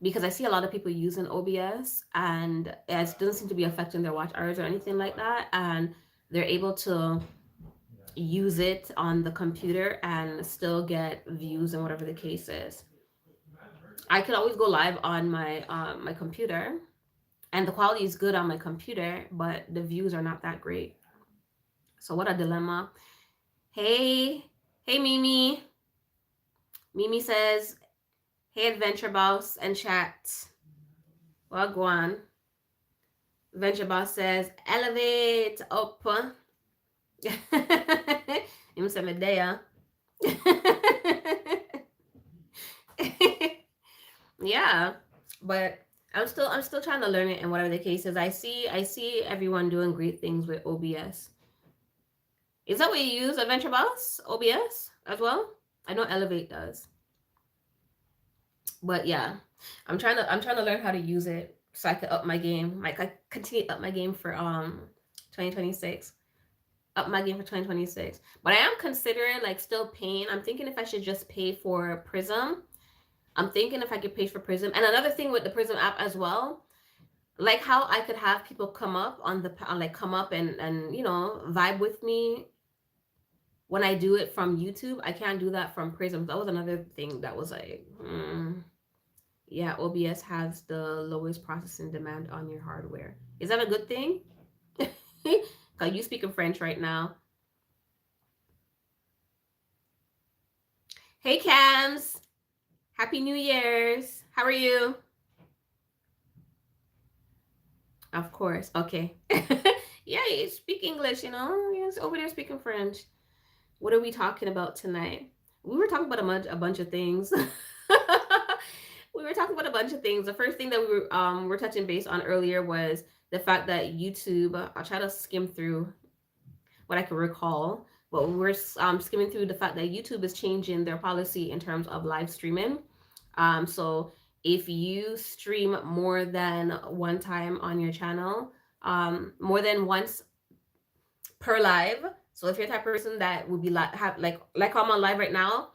because I see a lot of people using OBS and it doesn't seem to be affecting their watch hours or anything like that, and they're able to use it on the computer and still get views and whatever the case is. I could always go live on my computer and the quality is good on my computer, but the views are not that great. So what a dilemma. Hey, hey Mimi. Mimi says, hey Adventure Boss and chat. Well, go on. Adventure Boss says, elevate up. You said Medea. Yeah, but I'm still trying to learn it and whatever the case is. I see everyone doing great things with OBS. Is that what you use, Adventure Boss? OBS as well? I know Elevate does. But yeah, I'm trying to learn how to use it. so I could up my game. Like I continue up my game for 2026. Up my game for 2026. But I am considering like still paying. I'm thinking if I should just pay for Prism. I'm thinking if I could pay for Prism. And another thing with the Prism app as well, like how I could have people come up on the like come up and vibe with me when I do it from YouTube. I can't do that from Prism. That was another thing that was like, yeah, OBS has the lowest processing demand on your hardware. Is that a good thing? Cause you speaking French right now. Hey Cams, Happy New Year's. How are you? Of course. Okay. Yeah, you speak English, you know. Yes, over there speaking French. What are we talking about tonight? We were talking about a bunch of things. We were talking about a bunch of things. The first thing that we were touching base on earlier was the fact that YouTube. I'll try to skim through what I can recall. But we're skimming through the fact that YouTube is changing their policy in terms of live streaming. So if you stream more than one time on your channel, more than once per live. So if you're the type of person that would be like have like I'm on live right now,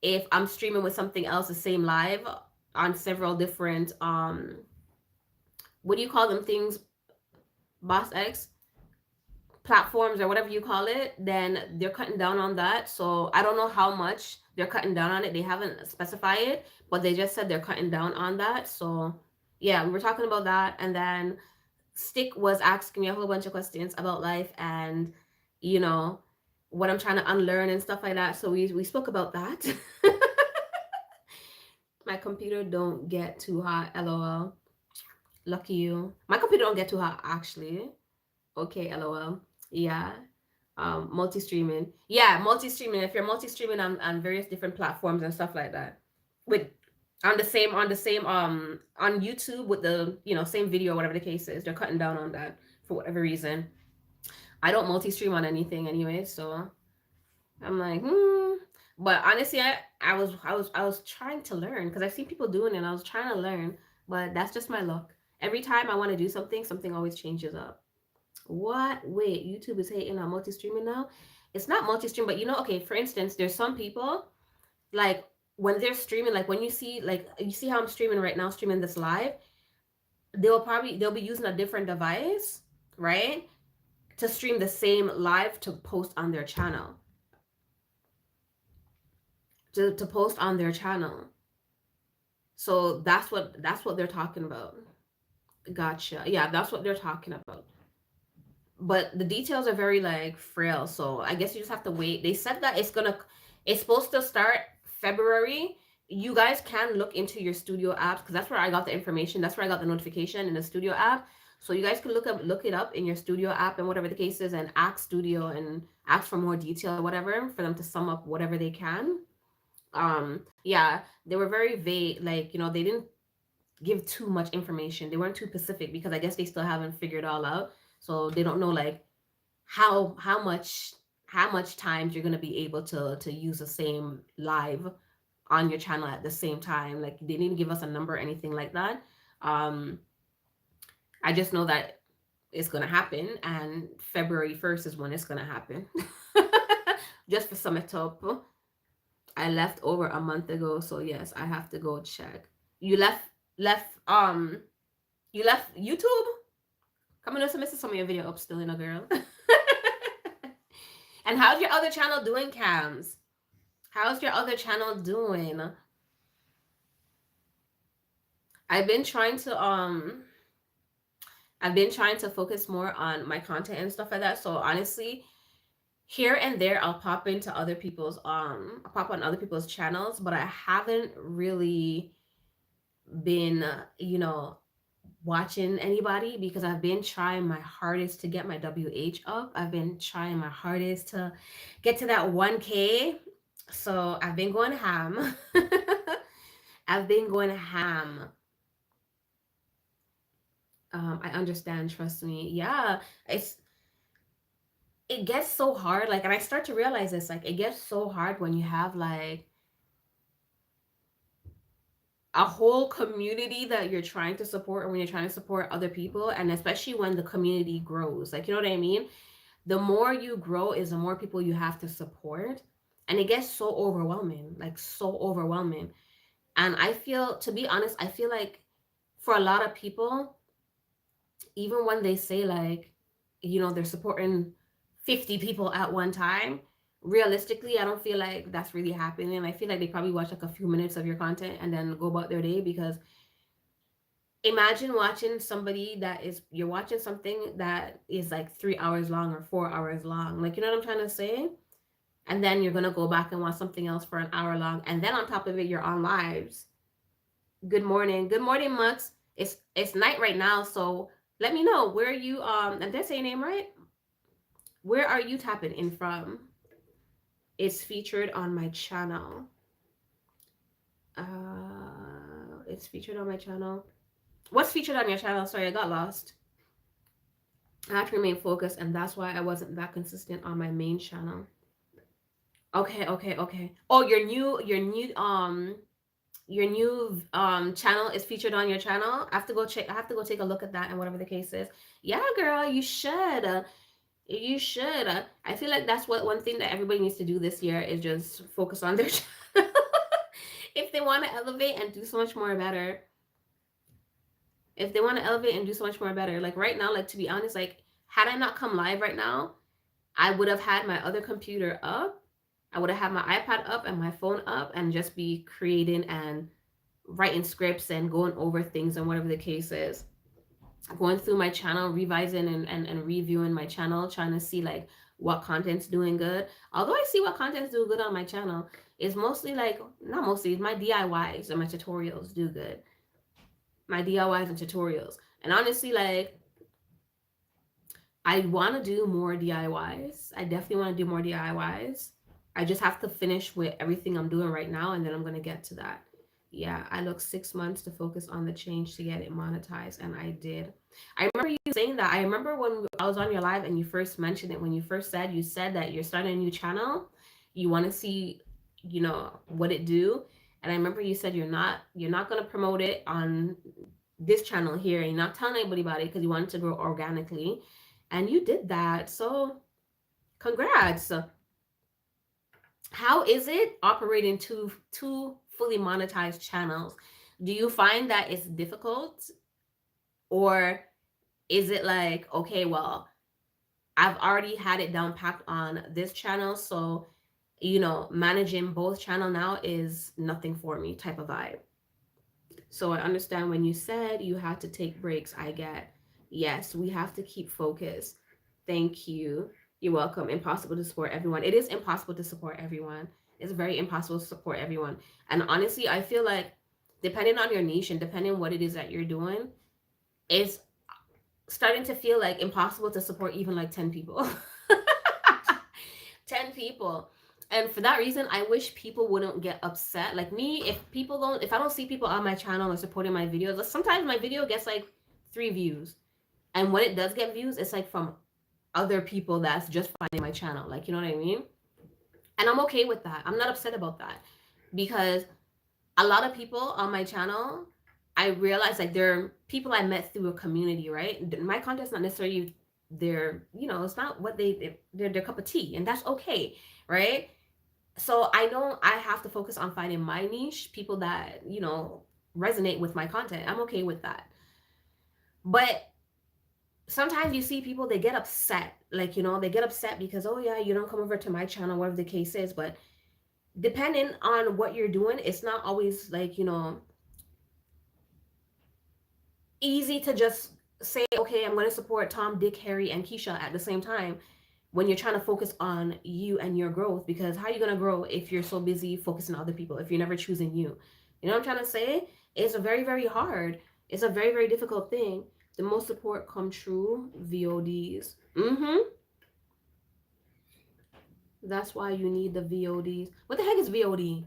if I'm streaming with something else the same live on several different what do you call them things, Boss X platforms or whatever you call it, then they're cutting down on that. So I don't know how much they're cutting down on it. They haven't specified it, but they just said they're cutting down on that. So yeah, we were talking about that, and then Stick was asking me a whole bunch of questions about life and you know what I'm trying to unlearn and stuff like that. So we spoke about that. My computer don't get too hot, lol. Lucky you. My computer don't get too hot actually. Okay, lol. Yeah. Multi-streaming. Yeah, multi-streaming. If you're multi-streaming on various different platforms and stuff like that. With on the same on YouTube with the same video or whatever the case is, they're cutting down on that for whatever reason. I don't multi-stream on anything anyway, so I'm like, But honestly, I was trying to learn because I've seen people doing it and I was trying to learn, but that's just my luck. Every time I want to do something, something always changes up. What? Wait, YouTube is hating on multi-streaming now? It's not multi-stream, but okay, for instance, there's some people like when they're streaming, like when you see how I'm streaming right now, streaming this live, they'll be using a different device, right? To stream the same live to post on their channel. To post on their channel. So that's what they're talking about. Gotcha. Yeah, that's what they're talking about. But the details are very like frail, so I guess you just have to wait. They said that it's supposed to start February. You guys can look into your studio apps because that's where I got the information. That's where I got the notification in the studio app. So you guys can look it up in your studio app and whatever the case is, and ask studio and ask for more detail or whatever for them to sum up whatever they can. Yeah, they were very vague, like they didn't give too much information. They weren't too specific because I guess they still haven't figured it all out. So they don't know like how much times you're gonna be able to use the same live on your channel at the same time. Like they didn't give us a number or anything like that. Um, I just know that it's gonna happen, and February 1st is when it's gonna happen. Just for sum it up, I left over a month ago, so yes, I have to go check. You left you left YouTube? Come on, submit some of your video up still in a girl. And how's your other channel doing, Cams? How's your other channel doing? I've been trying to focus more on my content and stuff like that. So honestly, here and there I'll pop on other people's channels, but I haven't really been watching anybody because I've been trying my hardest to get my WH up. I've been trying my hardest to get to that 1K. So I've been going ham. I've been going ham. I understand, trust me. Yeah, it gets so hard. Like, and I start to realize this, like, it gets so hard when you have like a whole community that you're trying to support, or when you're trying to support other people, and especially when the community grows, like, you know what I mean? The more you grow is the more people you have to support, and it gets so overwhelming, like so overwhelming. And I feel, to be honest, I feel like for a lot of people, even when they say like, they're supporting 50 people at one time, realistically, I don't feel like that's really happening. I feel like they probably watch like a few minutes of your content and then go about their day. Because imagine watching somebody that is, you're watching something that is like 3 hours long or 4 hours long, like, you know what I'm trying to say? And then you're gonna go back and watch something else for an hour long, and then on top of it, you're on lives. Good morning, Mux. It's night right now, so let me know where you and did I say your name right? Where are you tapping in from? It's featured on my channel. It's featured on my channel. What's featured on your channel? Sorry, I got lost. I have to remain focused, and that's why I wasn't that consistent on my main channel. Okay. Oh, your new channel is featured on your channel. I have to go take a look at that, and whatever the case is. Yeah, girl, you should. You should. I feel like that's what one thing that everybody needs to do this year is just focus on their channel. If they want to elevate and do so much more better. If they want to elevate and do so much more better. Like right now, like to be honest, like had I not come live right now, I would have had my other computer up. I would have had my iPad up and my phone up and just be creating and writing scripts and going over things and whatever the case is. Going through my channel, revising and reviewing my channel, trying to see like what content's doing good. Although I see what content's do good on my channel, it's mostly like, not mostly, it's my DIYs and my tutorials do good. My DIYs and tutorials. And honestly, like, I want to do more DIYs. I definitely want to do more DIYs. I just have to finish with everything I'm doing right now, and then I'm going to get to that. Yeah, I took 6 months to focus on the change to get it monetized, and I did. I remember you saying that. I remember when I was on your live and you first mentioned it. When you said that you're starting a new channel, you want to see, what it do. And I remember you said you're not going to promote it on this channel here, and you're not telling anybody about it because you wanted to grow organically, and you did that. So, congrats. How is it operating two fully monetized channels? Do you find that it's difficult, or is it like, okay, well, I've already had it down packed on this channel, so managing both channel now is nothing for me type of vibe? So I understand when you said you had to take breaks. I get, yes, we have to keep focused. Thank you. You're welcome. Impossible to support everyone. It is impossible to support everyone. It's very impossible to support everyone. And honestly, I feel like depending on your niche and depending on what it is that you're doing, it's starting to feel like impossible to support even like 10 people. 10 people. And for that reason, I wish people wouldn't get upset. Like me, if I don't see people on my channel or supporting my videos, sometimes my video gets like 3 views. And when it does get views, it's like from other people that's just finding my channel. Like, you know what I mean? And I'm okay with that. I'm not upset about that, because a lot of people on my channel, I realize like they're people I met through a community, right? My content's not necessarily it's not what they're their cup of tea, and that's okay, right? So I know I have to focus on finding my niche, people that, resonate with my content. I'm okay with that. But sometimes you see people, they get upset. Like, they get upset because, oh yeah, you don't come over to my channel, whatever the case is. But depending on what you're doing, it's not always like, easy to just say, okay, I'm going to support Tom, Dick, Harry, and Keisha at the same time when you're trying to focus on you and your growth. Because how are you going to grow if you're so busy focusing on other people, if you're never choosing you? You know what I'm trying to say? It's a very, very hard. It's a very, very difficult thing. The most support come true VODs. That's why you need the VODs. What the heck is VOD?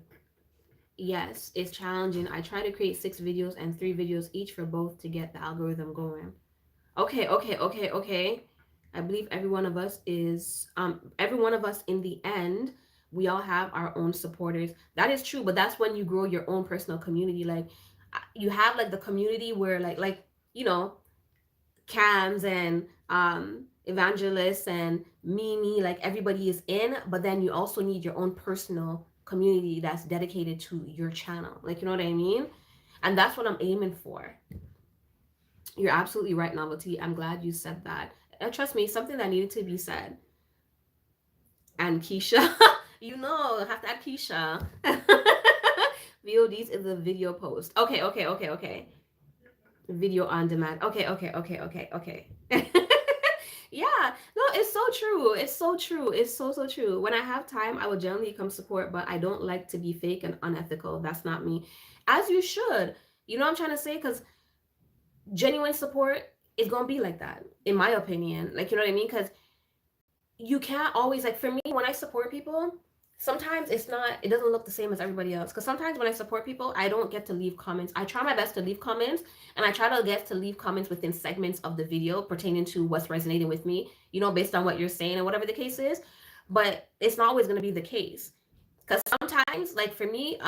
Yes, it's challenging. I try to create 6 videos and 3 videos each for both to get the algorithm going. Okay. I believe every one of us in the end, we all have our own supporters. That is true, but that's when you grow your own personal community. Like, you have like the community where you know, cams and evangelists and Mimi, like everybody is in, but then you also need your own personal community that's dedicated to your channel. Like, you know what I mean? And that's what I'm aiming for. You're absolutely right, Novelty. I'm glad you said that. And trust me, something that needed to be said. And Keisha, you know, I have to add Keisha. VODs is a video post. Okay, okay, okay, okay. Video on demand. Okay, okay, okay, okay, okay. Yeah, no, it's so true. It's so true. It's so, so true. When I have time, I will generally come support, but I don't like to be fake and unethical. That's not me. As you should. You know what I'm trying to say? Because genuine support is going to be like that, in my opinion. Like, you know what I mean? Because you can't always, like, for me, when I support people, sometimes it doesn't look the same as everybody else. Because sometimes when I support people, I don't get to leave comments. I try my best to leave comments, and I try to get to leave comments within segments of the video pertaining to what's resonating with me, you know, based on what you're saying and whatever the case is. But it's not always going to be the case. Because sometimes, like for me,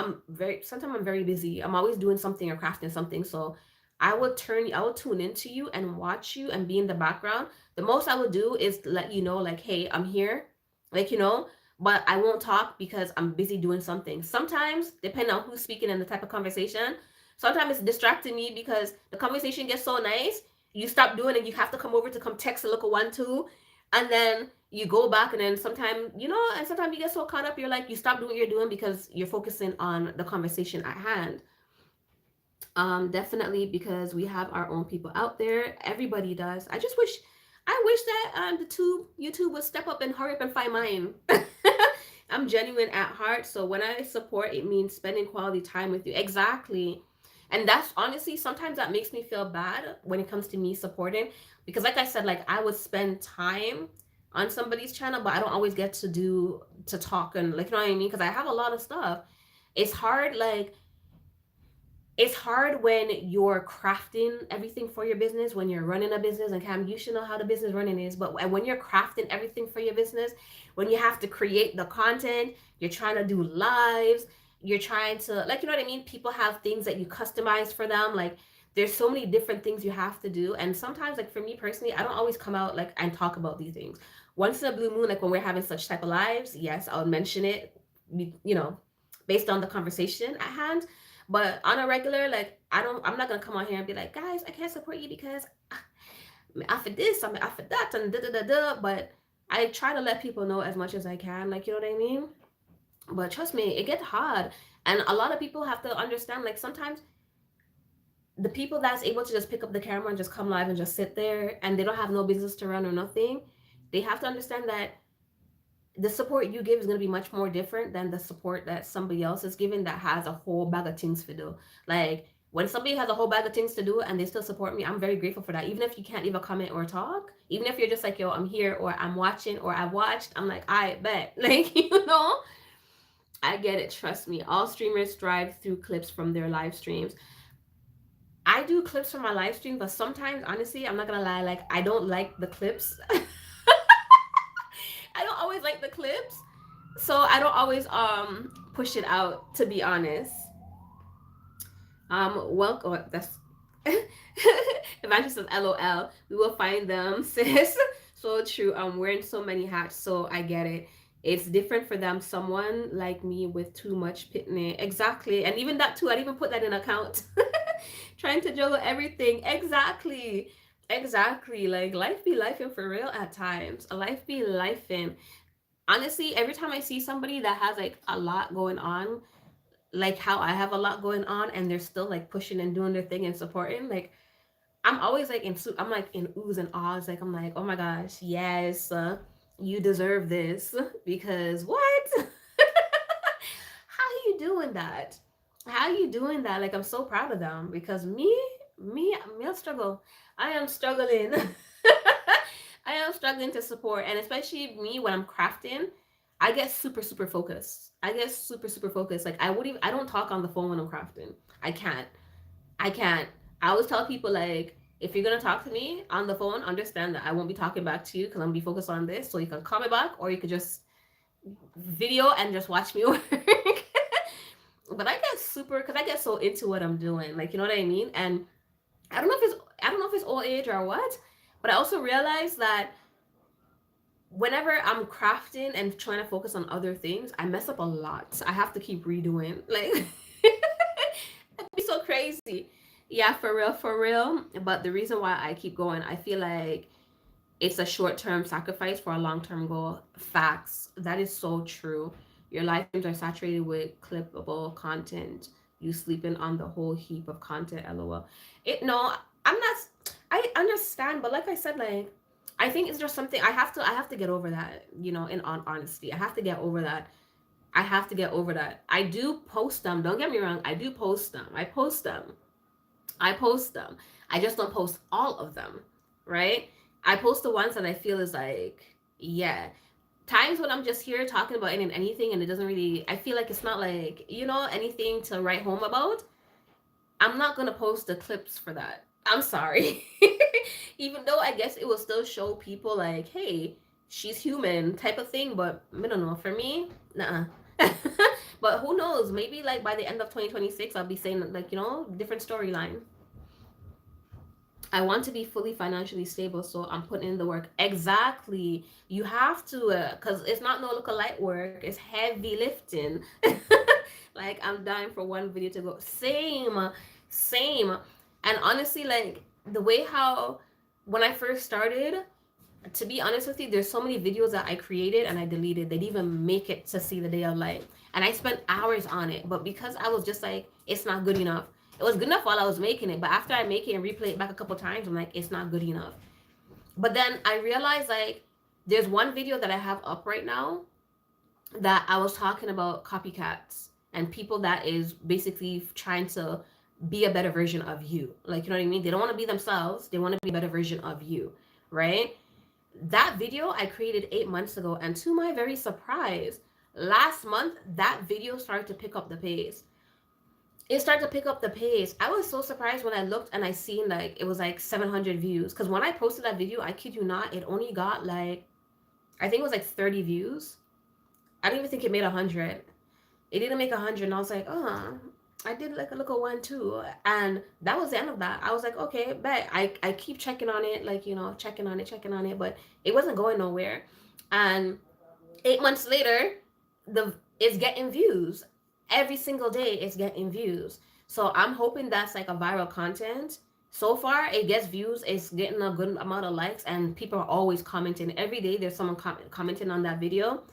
sometimes I'm very busy. I'm always doing something or crafting something. So I will tune into you and watch you and be in the background. The most I would do is let you know, like, hey, I'm here, like, you know, but I won't talk because I'm busy doing something. Sometimes, depending on who's speaking and the type of conversation, sometimes it's distracting me because the conversation gets so nice, you stop doing it, you have to come over to come text a local one too, and then you go back, and then sometimes, you know, and sometimes you get so caught up, you're like, you stop doing what you're doing because you're focusing on the conversation at hand. Definitely, because we have our own people out there. Everybody does. I wish that the YouTube would step up and hurry up and find mine. I'm genuine at heart, so when I support, it means spending quality time with you. Exactly. And that's honestly, sometimes that makes me feel bad when it comes to me supporting, because like I said, like I would spend time on somebody's channel, but I don't always get to talk and, like, you know what I mean? Because I have a lot of stuff. It's hard, like it's hard when you're crafting everything for your business, when you're running a business, and Cam, you should know how the business running is, but when you're crafting everything for your business, when you have to create the content, you're trying to do lives, you're trying to, like, you know what I mean? People have things that you customize for them. Like, there's so many different things you have to do. And sometimes, like, for me personally, I don't always come out like and talk about these things. Once in a blue moon, like when we're having such type of lives, yes, I'll mention it, you know, based on the conversation at hand. But on a regular, like, I'm not gonna come on here and be like, guys, I can't support you because I'm after this, I'm after that, and da da da da. But I try to let people know as much as I can, like, you know what I mean? But trust me, it gets hard. And a lot of people have to understand, like, sometimes the people that's able to just pick up the camera and just come live and just sit there and they don't have no business to run or nothing, they have to understand that the support you give is going to be much more different than the support that somebody else is giving that has a whole bag of things to do. Like, when somebody has a whole bag of things to do and they still support me, I'm very grateful for that. Even if you can't leave a comment or talk, even if you're just like, yo, I'm here, or I'm watching, or I've watched, I'm like, I bet. Like, you know, I get it. Trust me. All streamers strive through clips from their live streams. I do clips from my live stream, but sometimes, honestly, I'm not gonna lie, like, I don't like the clips. I don't always like the clips, so I don't always push it out, to be honest. Welcome. Oh, that's Evangelist says, LOL. We will find them, sis. So true. I'm wearing so many hats, so I get it. It's different for them. Someone like me with too much pitney. Exactly. And even that too, I didn't even put that in account. Trying to juggle everything. Exactly. Exactly. Like, life be lifing for real at times. Life be lifing. Honestly, every time I see somebody that has like a lot going on, like how I have a lot going on, and they're still like pushing and doing their thing and supporting, like, I'm always like I'm like in oohs and ahs. Like, I'm like, oh my gosh, yes, you deserve this. Because what? How you doing that? How you doing that? Like, I'm so proud of them, because me, I struggle. I am struggling. I am struggling to support, and especially me when I'm crafting, I get super super focused. I get super super focused. Like, I don't talk on the phone when I'm crafting. I can't. I can't. I always tell people, like, if you're gonna talk to me on the phone, understand that I won't be talking back to you because I'm gonna be focused on this. So you can call me back, or you could just video and just watch me work. But I get super, because I get so into what I'm doing, like, you know what I mean? And I don't know if it's old age or what, but I also realize that whenever I'm crafting and trying to focus on other things, I mess up a lot. I have to keep redoing. Like, that'd be so crazy. Yeah, for real, for real. But the reason why I keep going, I feel like it's a short-term sacrifice for a long-term goal. Facts. That is so true. Your life streams are saturated with clippable content. You sleeping on the whole heap of content, lol. It no, I'm not. I understand, but like I said, like I think it's just something I have to get over that, in on honesty. I have to get over that. I have to get over that. I do post them. Don't get me wrong. I do post them. I post them. I post them. I just don't post all of them, right? I post the ones that I feel is like, yeah. Times when I'm just here talking about anything and it doesn't really, I feel like it's not like, anything to write home about. I'm not going to post the clips for that. I'm sorry. Even though I guess it will still show people like, hey, she's human type of thing. But I don't know. For me, nah. But who knows? Maybe like by the end of 2026, I'll be saying like, different storyline. I want to be fully financially stable, so I'm putting in the work. Exactly. You have to, because it's not no look light work. It's heavy lifting. Like, I'm dying for one video to go. Same, same. And honestly, like, the way how, when I first started, to be honest with you, there's so many videos that I created and I deleted. They didn't even make it to see the day of light. And I spent hours on it. But because I was just like, it's not good enough. It was good enough while I was making it. But after I make it and replay it back a couple times, I'm like, it's not good enough. But then I realized like there's one video that I have up right now that I was talking about copycats and people that is basically trying to be a better version of you. Like, you know what I mean? They don't want to be themselves. They want to be a better version of you, right? That video I created 8 months ago, and to my very surprise, last month that video started to pick up the pace. It started to pick up the pace. I was so surprised when I looked and I seen like it was like 700 views. Because when I posted that video, I kid you not, it only got like, I think it was like 30 views. I don't even think it made 100. It didn't make 100, and I was like, oh, I did like a little one too. And that was the end of that. I was like, okay, bet. I keep checking on it, like, checking on it, but it wasn't going nowhere. And 8 months later, it's getting views. Every single day it's getting views. So I'm hoping that's like a viral content. So far, it gets views, it's getting a good amount of likes, and people are always commenting. Every day there's someone commenting on that video.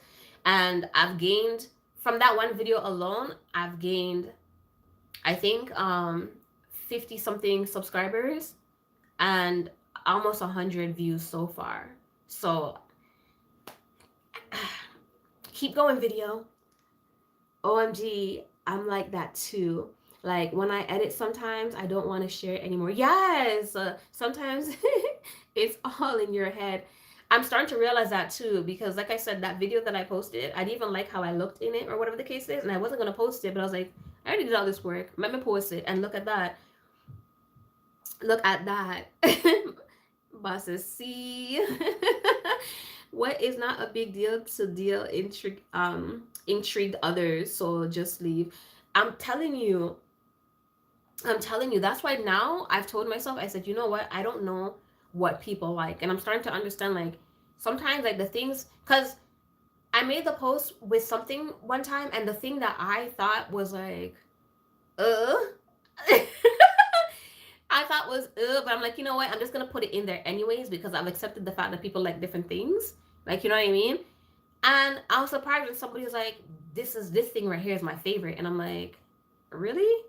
And I've gained, from that one video alone, I've gained, I think, 50 something subscribers and almost 100 views so far. So keep going, video. OMG, I'm like that too. Like when I edit, sometimes I don't want to share it anymore. Yes, sometimes it's all in your head. I'm starting to realize that too, because like I said, that video that I posted, I didn't even like how I looked in it or whatever the case is, and I wasn't gonna post it, but I was like, I already did all this work. Let me post it, and look at that. Look at that. Bosses, see. What is not a big deal to deal intrigued others, so just leave. I'm telling you, that's why now I've told myself, I said, you know what, I don't know what people like, and I'm starting to understand, like, sometimes like the things, because I made the post with something one time, and the thing that I thought was like I thought was but I'm like, you know what, I'm just gonna put it in there anyways, because I've accepted the fact that people like different things, like, you know what I mean. And I was surprised when somebody was like, this thing right here is my favorite, and I'm like, really?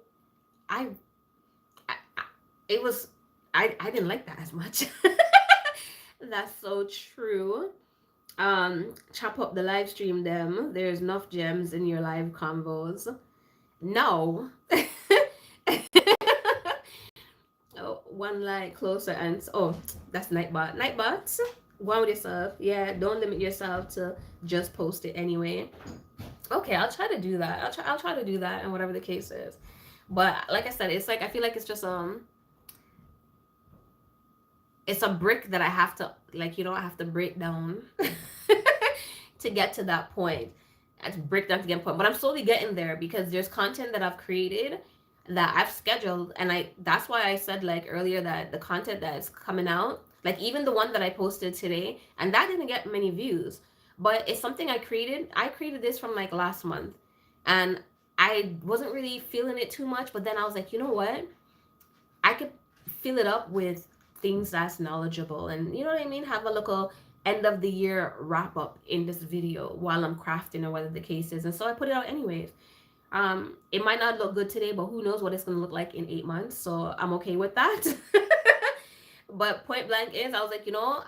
I it was, I didn't like that as much. That's so true. Chop up the live stream them. There's enough gems in your live convos. No. Oh, one like closer, and oh, that's Nightbot. Nightbots, one with yourself. Yeah, don't limit yourself to just post it anyway. Okay, I'll try to do that. I'll try to do that, and whatever the case is. But like I said, it's like I feel like it's just it's a brick that I have to, like, I have to break down to get to that point. I have to break down to get a point. But I'm slowly getting there because there's content that I've created that I've scheduled, and I that's why I said like earlier that the content that is coming out, like even the one that I posted today, and that didn't get many views, but it's something I created. I created this from like last month, and I wasn't really feeling it too much, but then I was like, you know what? I could fill it up with things that's knowledgeable, and you know what I mean, have a little end of the year wrap up in this video while I'm crafting or whatever the case is. And so I put it out anyways. It might not look good today, but who knows what it's gonna look like in 8 months, so I'm okay with that. But point blank is, I was like, you know,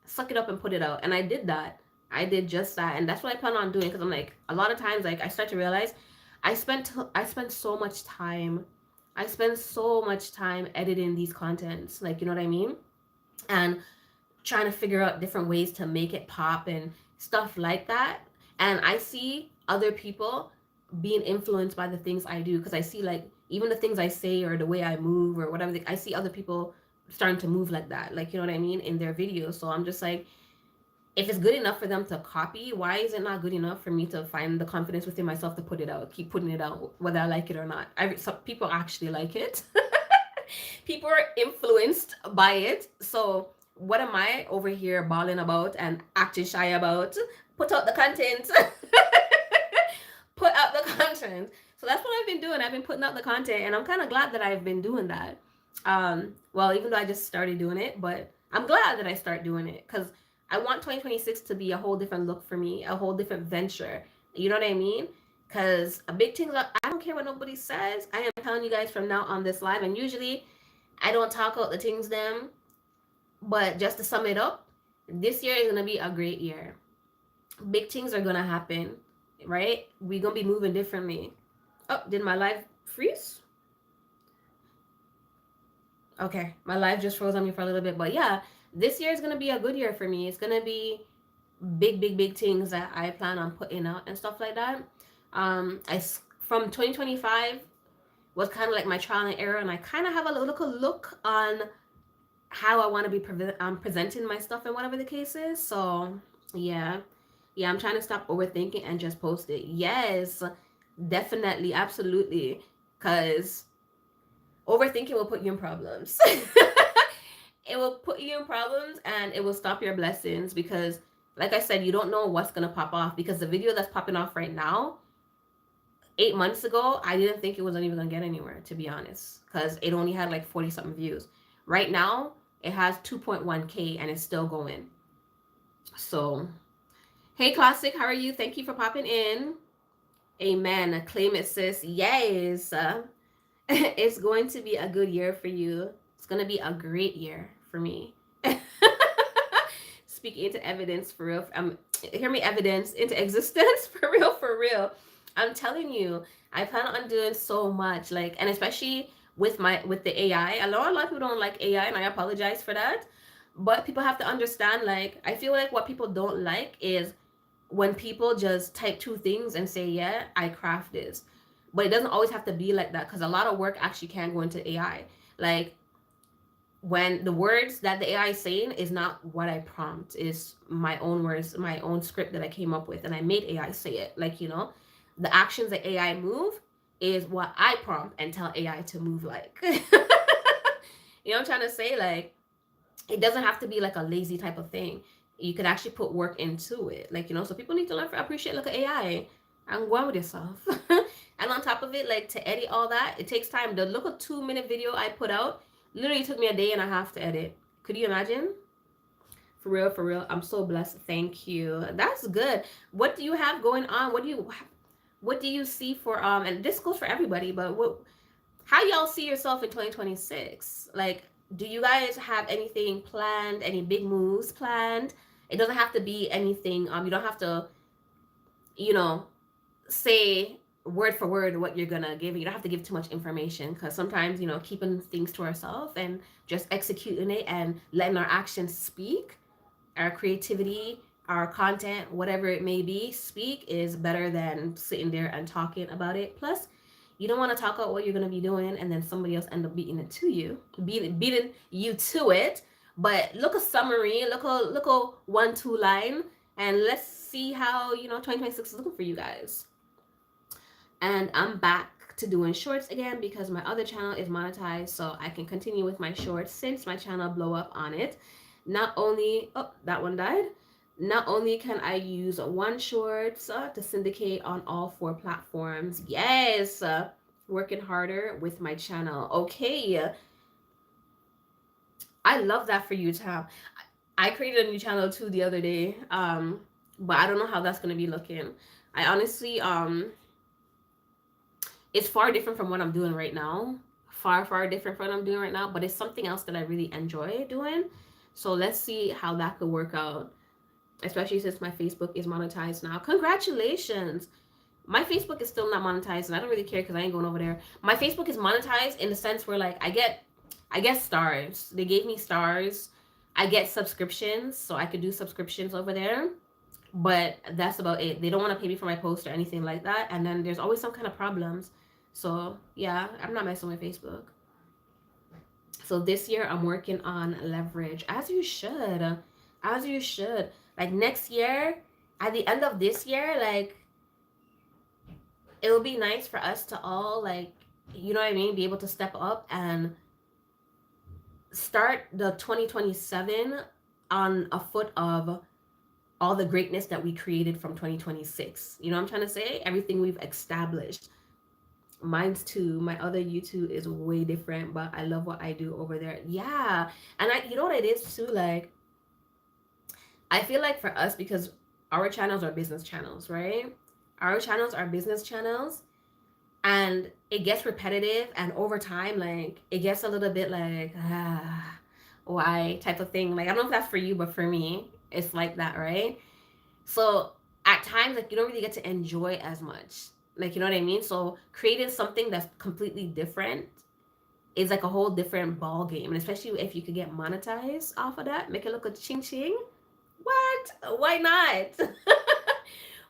suck it up and put it out, and I did that. I did just that, and that's what I plan on doing, because I'm like, a lot of times like I start to realize I spent so much time, I spend so much time editing these contents, like, you know what I mean, and trying to figure out different ways to make it pop and stuff like that. And I see other people being influenced by the things I do, because I see like even the things I say or the way I move or whatever, I see other people starting to move like that, like, you know what I mean, in their videos. So I'm just like, if it's good enough for them to copy, why is it not good enough for me to find the confidence within myself to put it out, keep putting it out, whether I like it or not? Some people actually like it. People are influenced by it. So what am I over here bawling about and acting shy about? Put out the content. Put out the content. So that's what I've been doing. I've been putting out the content, and I'm kind of glad that I've been doing that. Well, even though I just started doing it, but I'm glad that I start doing it, because I want 2026 to be a whole different look for me, a whole different venture. You know what I mean? Because a big thing, I don't care what nobody says. I am telling you guys from now on this live, and usually I don't talk out the things them, but just to sum it up, this year is gonna be a great year. Big things are gonna happen, right? We're gonna be moving differently. Oh, did my live freeze? Okay, my live just froze on me for a little bit, but yeah, this year is gonna be a good year for me. It's gonna be big, big, big things that I plan on putting out and stuff like that. I from 2025 was kind of like my trial and error, and I kind of have a little look on how I want to be presenting my stuff and whatever the case is. So yeah, yeah, I'm trying to stop overthinking and just post it. Yes, definitely, absolutely, because overthinking will put you in problems. It will put you in problems, and it will stop your blessings, because like I said, you don't know what's gonna pop off, because the video that's popping off right now, 8 months ago, I didn't think it wasn't even gonna get anywhere, to be honest, because it only had like 40 something views. Right now it has 2.1K and it's still going. So hey Classic, how are you? Thank you for popping in. Amen. Claim it, sis. Yes. It's going to be a good year for you. It's going to be a great year for me. Speaking into evidence, for real. Hear me, evidence into existence. For real, for real. I'm telling you, I plan on doing so much, like, and especially with the AI. I know a lot of people don't like AI, and I apologize for that. But people have to understand, like, I feel like what people don't like is when people just type two things and say, yeah, I craft this. But it doesn't always have to be like that, because a lot of work actually can go into AI. Like, when the words that the AI is saying is not what I prompt, is my own words, my own script that I came up with, and I made AI say it. Like, you know, the actions that AI move is what I prompt and tell AI to move like. You know what I'm trying to say? Like, it doesn't have to be like a lazy type of thing. You could actually put work into it. Like, you know, so people need to learn to appreciate like AI and go on with yourself. And on top of it, like, to edit all that, it takes time. The little 2-minute video I put out literally took me a day and a half to edit. Could you imagine? For real, for real. I'm so blessed. Thank you. That's good. What do you have going on? What do you see for and this goes for everybody, but how y'all see yourself in 2026? Like, do you guys have anything planned, any big moves planned? It doesn't have to be anything, you don't have to, you know, say word for word what you're gonna give. You don't have to give too much information, because sometimes, you know, keeping things to ourselves and just executing it and letting our actions speak, our creativity, our content, whatever it may be, speak, is better than sitting there and talking about it. Plus, you don't want to talk about what you're going to be doing and then somebody else end up beating it to you, beating you to it. But look a summary, look a 1-2 line, and let's see how, 2026 is looking for you guys. And I'm back to doing shorts again because my other channel is monetized, so I can continue with my shorts since my channel blow up on it. Not only, oh, that one died. Not only can I use one shorts to syndicate on all 4 platforms. Yes, working harder with my channel. Okay, I love that for you, Tam. I created a new channel too the other day. But I don't know how that's gonna be looking. I honestly, it's far different from what I'm doing right now. Far different from what I'm doing right now, but it's something else that I really enjoy doing. So let's see how that could work out, especially since my Facebook is monetized now. Congratulations. My Facebook is still not monetized, and I don't really care because I ain't going over there. My Facebook is monetized in the sense where like I get stars. They gave me stars. I get subscriptions, so I could do subscriptions over there. But that's about it. They don't want to pay me for my post or anything like that. And then there's always some kind of problems. So yeah, I'm not messing with Facebook. So this year I'm working on leverage, as you should, as you should. Like next year, at the end of this year, like it will be nice for us to all like, you know what I mean, be able to step up and start the 2027 on a foot of all the greatness that we created from 2026. You know what I'm trying to say? Everything we've established. Mine's too. My other YouTube is way different, but I love what I do over there. Yeah. And you know what it is too? Like, I feel like for us, because our channels are business channels, right? Our channels are business channels, and it gets repetitive, and over time, like, it gets a little bit like, why type of thing. Like, I don't know if that's for you, but for me, it's like that, right? So at times, like, you don't really get to enjoy as much. Like, you know what I mean? So creating something that's completely different is like a whole different ball game. And especially if you could get monetized off of that, make it look a ching ching. What? Why not?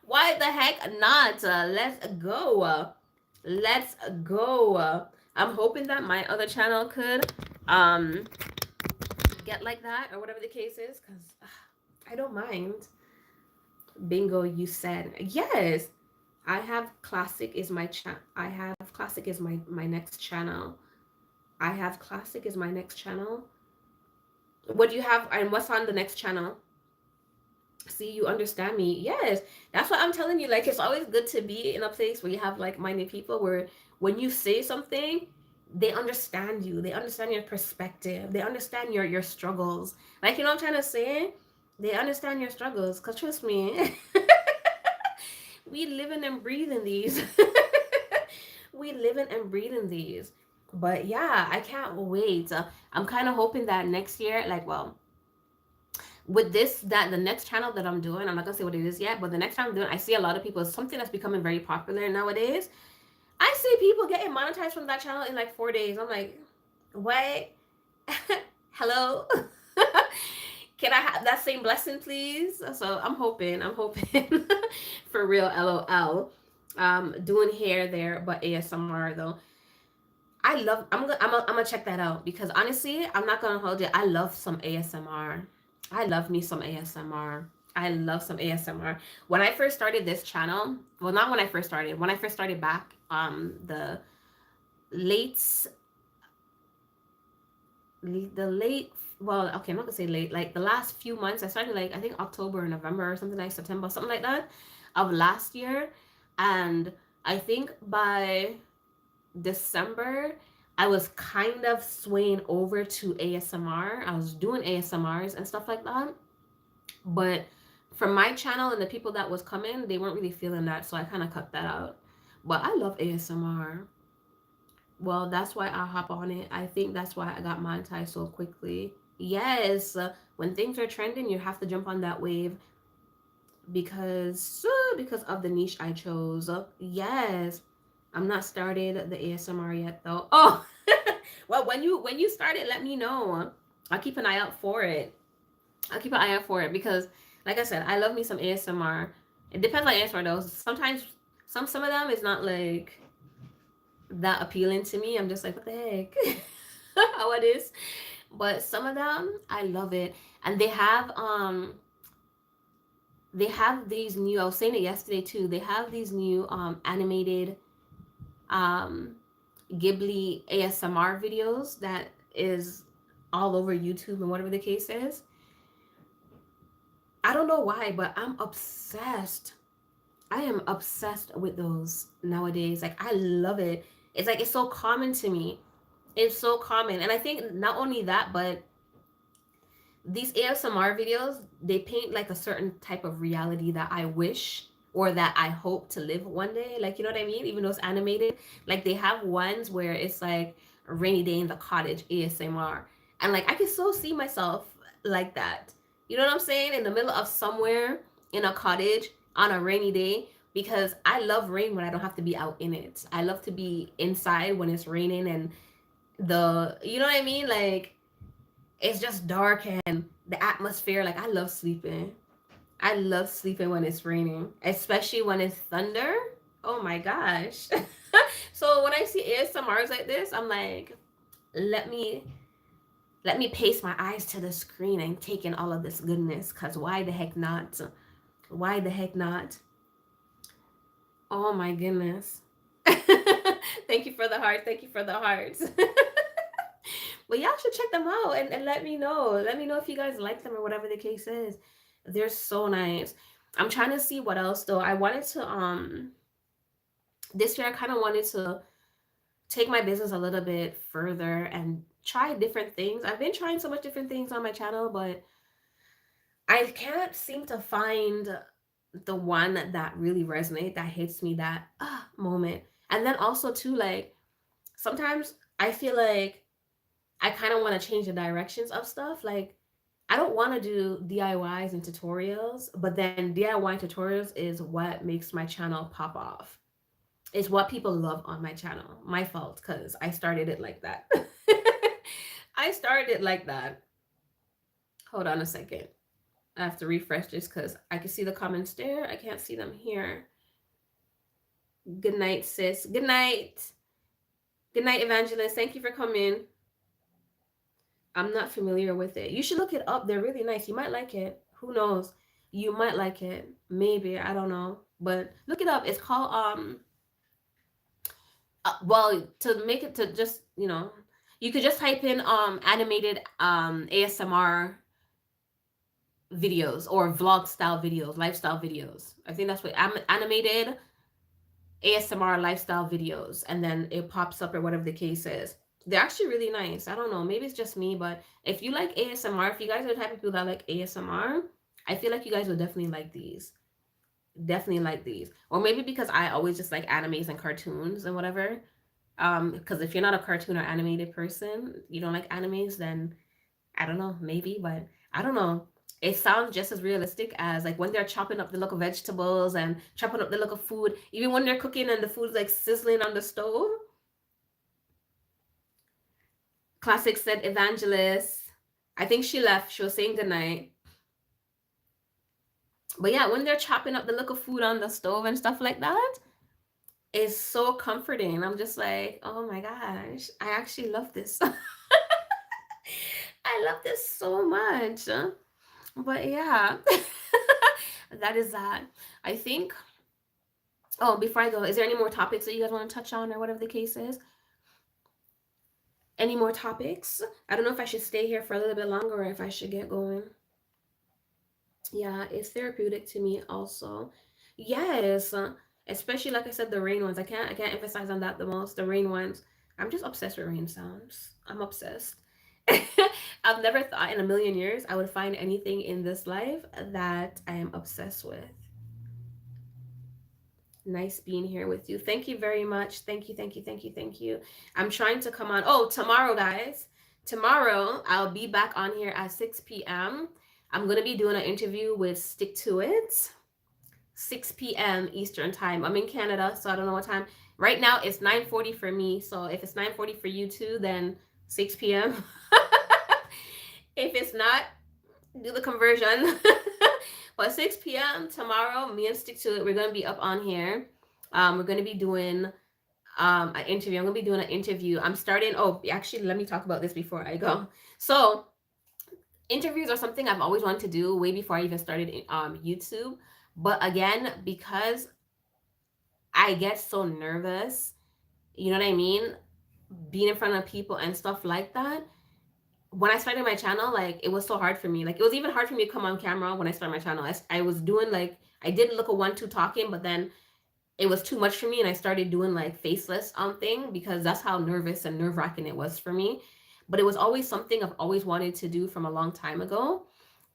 Why the heck not? Let's go. Let's go. I'm hoping that my other channel could get like that or whatever the case is, because I don't mind. Bingo, you said yes. I have classic is my I have classic is my next channel. I have classic is my next channel. What do you have and what's on the next channel? See, you understand me. Yes, that's what I'm telling you. Like, it's always good to be in a place where you have like-minded people, where when you say something, they understand you. They understand your perspective. They understand your struggles. Like, you know what I'm trying to say? They understand your struggles. Cause trust me, we living and breathing these. We living and breathing these. But yeah, I can't wait. I'm kind of hoping that next year, like, well, with this, that the next channel that I'm doing, I'm not gonna say what it is yet, but the next channel I'm doing, I see a lot of people. It's something that's becoming very popular nowadays. I see people getting monetized from that channel in like 4 days. I'm like, what? Hello? Can I have that same blessing, please? So I'm hoping for real, LOL. Doing hair there, but ASMR though. I'm gonna check that out because honestly, I'm not gonna hold it. I love some ASMR. I love me some ASMR. I love some ASMR. When I first started this channel, well, not when I first started back, the late, the late, well, okay, I'm not gonna say late, like the last few months, I started like, I think October or November or something, like September, something like that, of last year. And I think by December, I was kind of swaying over to ASMR. I was doing ASMRs and stuff like that. But from my channel and the people that was coming, they weren't really feeling that. So I kind of cut that out. But I love ASMR. Well, that's why I hop on it. I think that's why I got monetized so quickly. Yes, when things are trending, you have to jump on that wave because of the niche I chose. Yes. I'm not started the ASMR yet though. Oh, well, when you start it, let me know. I'll keep an eye out for it. I'll keep an eye out for it because, like I said, I love me some ASMR. It depends on ASMR though. Sometimes some of them is not like that appealing to me. I'm just like, what the heck? How it is. But some of them, I love it, and they have they have these new, I was saying it yesterday too, they have these new animated um Ghibli ASMR videos that is all over YouTube and whatever the case is. I don't know why, but I'm obsessed. I am obsessed with those nowadays. Like I love it. It's like it's so common to me. It's so common. And I think not only that, but these ASMR videos, they paint like a certain type of reality that I wish or that I hope to live one day. Like, you know what I mean? Even though it's animated, like they have ones where it's like a rainy day in the cottage ASMR. And like I can so see myself like that. You know what I'm saying? In the middle of somewhere in a cottage on a rainy day because I love rain when I don't have to be out in it. I love to be inside when it's raining and you know what I mean? Like it's just dark and the atmosphere. Like I love sleeping. I love sleeping when it's raining, especially when it's thunder. Oh my gosh. So when I see ASMRs like this, I'm like, let me let me pace my eyes to the screen and take in all of this goodness. Cause why the heck not? Why the heck not? Oh my goodness. Thank you for the heart. Thank you for the hearts. But y'all should check them out and let me know. Let me know if you guys like them or whatever the case is. They're so nice. I'm trying to see what else though. I wanted to this year I kind of wanted to take my business a little bit further and try different things. I've been trying so much different things on my channel, but I can't seem to find the one that really resonates, that hits me that moment. And then also too, like sometimes I feel like I kind of want to change the directions of stuff. Like I don't want to do DIYs and tutorials, but then DIY tutorials is what makes my channel pop off. It's what people love on my channel. My fault, because I started it like that. I started it like that. Hold on a second. I have to refresh this because I can see the comments there. I can't see them here. Good night, sis. Good night. Good night, Evangelist. Thank you for coming. I'm not familiar with it. You should look it up. They're really nice. You might like it. Who knows? You might like it. Maybe. I don't know. But look it up. It's called well, to make it to just, you could just type in animated ASMR videos or vlog style videos, lifestyle videos. I think that's what animated ASMR lifestyle videos, and then it pops up or whatever the case is. They're actually really nice. I don't know, maybe it's just me, but if you like ASMR, if you guys are the type of people that like ASMR, I feel like you guys would definitely like these. Definitely like these. Or maybe because I always just like animes and cartoons and whatever. Because if you're not a cartoon or animated person, you don't like animes, then I don't know, maybe, but I don't know. It sounds just as realistic as like when they're chopping up the local vegetables and chopping up the local food, even when they're cooking and the food's like sizzling on the stove. Classic said Evangelist. I think she left. She was saying goodnight. But yeah, when they're chopping up the local food on the stove and stuff like that, it's so comforting. I'm just like, oh my gosh, I actually love this. I love this so much. But yeah, that is that. I think. Oh, before I go, is there any more topics that you guys want to touch on or whatever the case is? Any more topics? I don't know if I should stay here for a little bit longer or if I should get going. Yeah, it's therapeutic to me also. Yes, especially like I said, the rain ones. I can't emphasize on that the most. The rain ones. I'm just obsessed with rain sounds. I'm obsessed. I've never thought in a million years I would find anything in this life that I am obsessed with. Nice being here with you. Thank you very much. Thank you, thank you, thank you, thank you. I'm trying to come on. Oh, tomorrow, guys. Tomorrow, I'll be back on here at 6 p.m. I'm going to be doing an interview with Stick to It, 6 p.m. Eastern Time. I'm in Canada, so I don't know what time. Right now, it's 9:40 for me. So if it's 9:40 for you too, then 6 p.m. If it's not, do the conversion. But 6 p.m. tomorrow, me and Stick to It, we're going to be up on here. We're going to be doing an interview. I'm going to be doing an interview. I'm starting. Oh, actually, let me talk about this before I go. So interviews are something I've always wanted to do way before I even started YouTube. But again, because I get so nervous, you know what I mean? Being in front of people and stuff like that. When I started my channel, like it was so hard for me. Like it was even hard for me to come on camera when I started my channel. I was doing like, I did look a 1-2 talking, but then it was too much for me and I started doing like faceless thing because that's how nervous and nerve-wracking it was for me. But it was always something I've always wanted to do from a long time ago.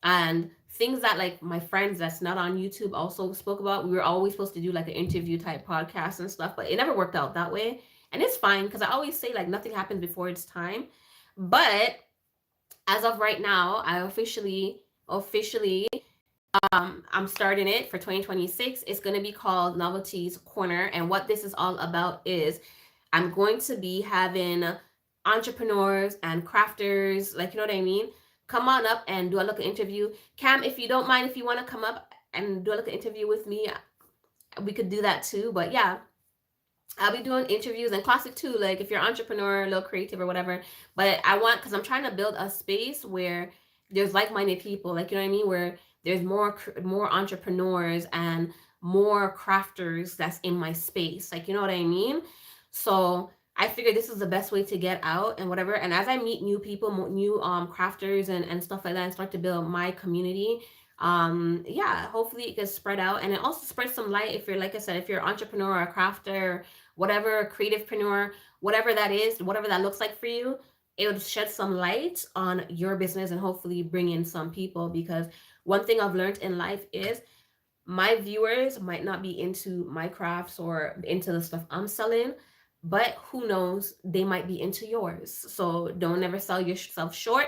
And things that like my friends that's not on YouTube also spoke about. We were always supposed to do like an interview type podcast and stuff, but it never worked out that way. And it's fine because I always say like nothing happens before it's time. But as of right now, I officially I'm starting it for 2026. It's going to be called Novelty's Corner. And what this is all about is I'm going to be having entrepreneurs and crafters, like, you know what I mean? Come on up and do a little interview. Cam, if you don't mind, if you want to come up and do a little interview with me, we could do that too. But yeah, I'll be doing interviews and classic too, like if you're an entrepreneur, a little creative or whatever. But I want, because I'm trying to build a space where there's like-minded people, like, you know what I mean, where there's more entrepreneurs and more crafters that's in my space, like, you know what I mean. So I figured this is the best way to get out and whatever. And as I meet new people, new crafters and stuff like that, and start to build my community, yeah, hopefully it gets spread out and it also spreads some light if you're, like I said, if you're an entrepreneur or a crafter, whatever, creativepreneur, whatever that is, whatever that looks like for you, it would shed some light on your business and hopefully bring in some people. Because one thing I've learned in life is my viewers might not be into my crafts or into the stuff I'm selling, but who knows, they might be into yours. So don't ever sell yourself short.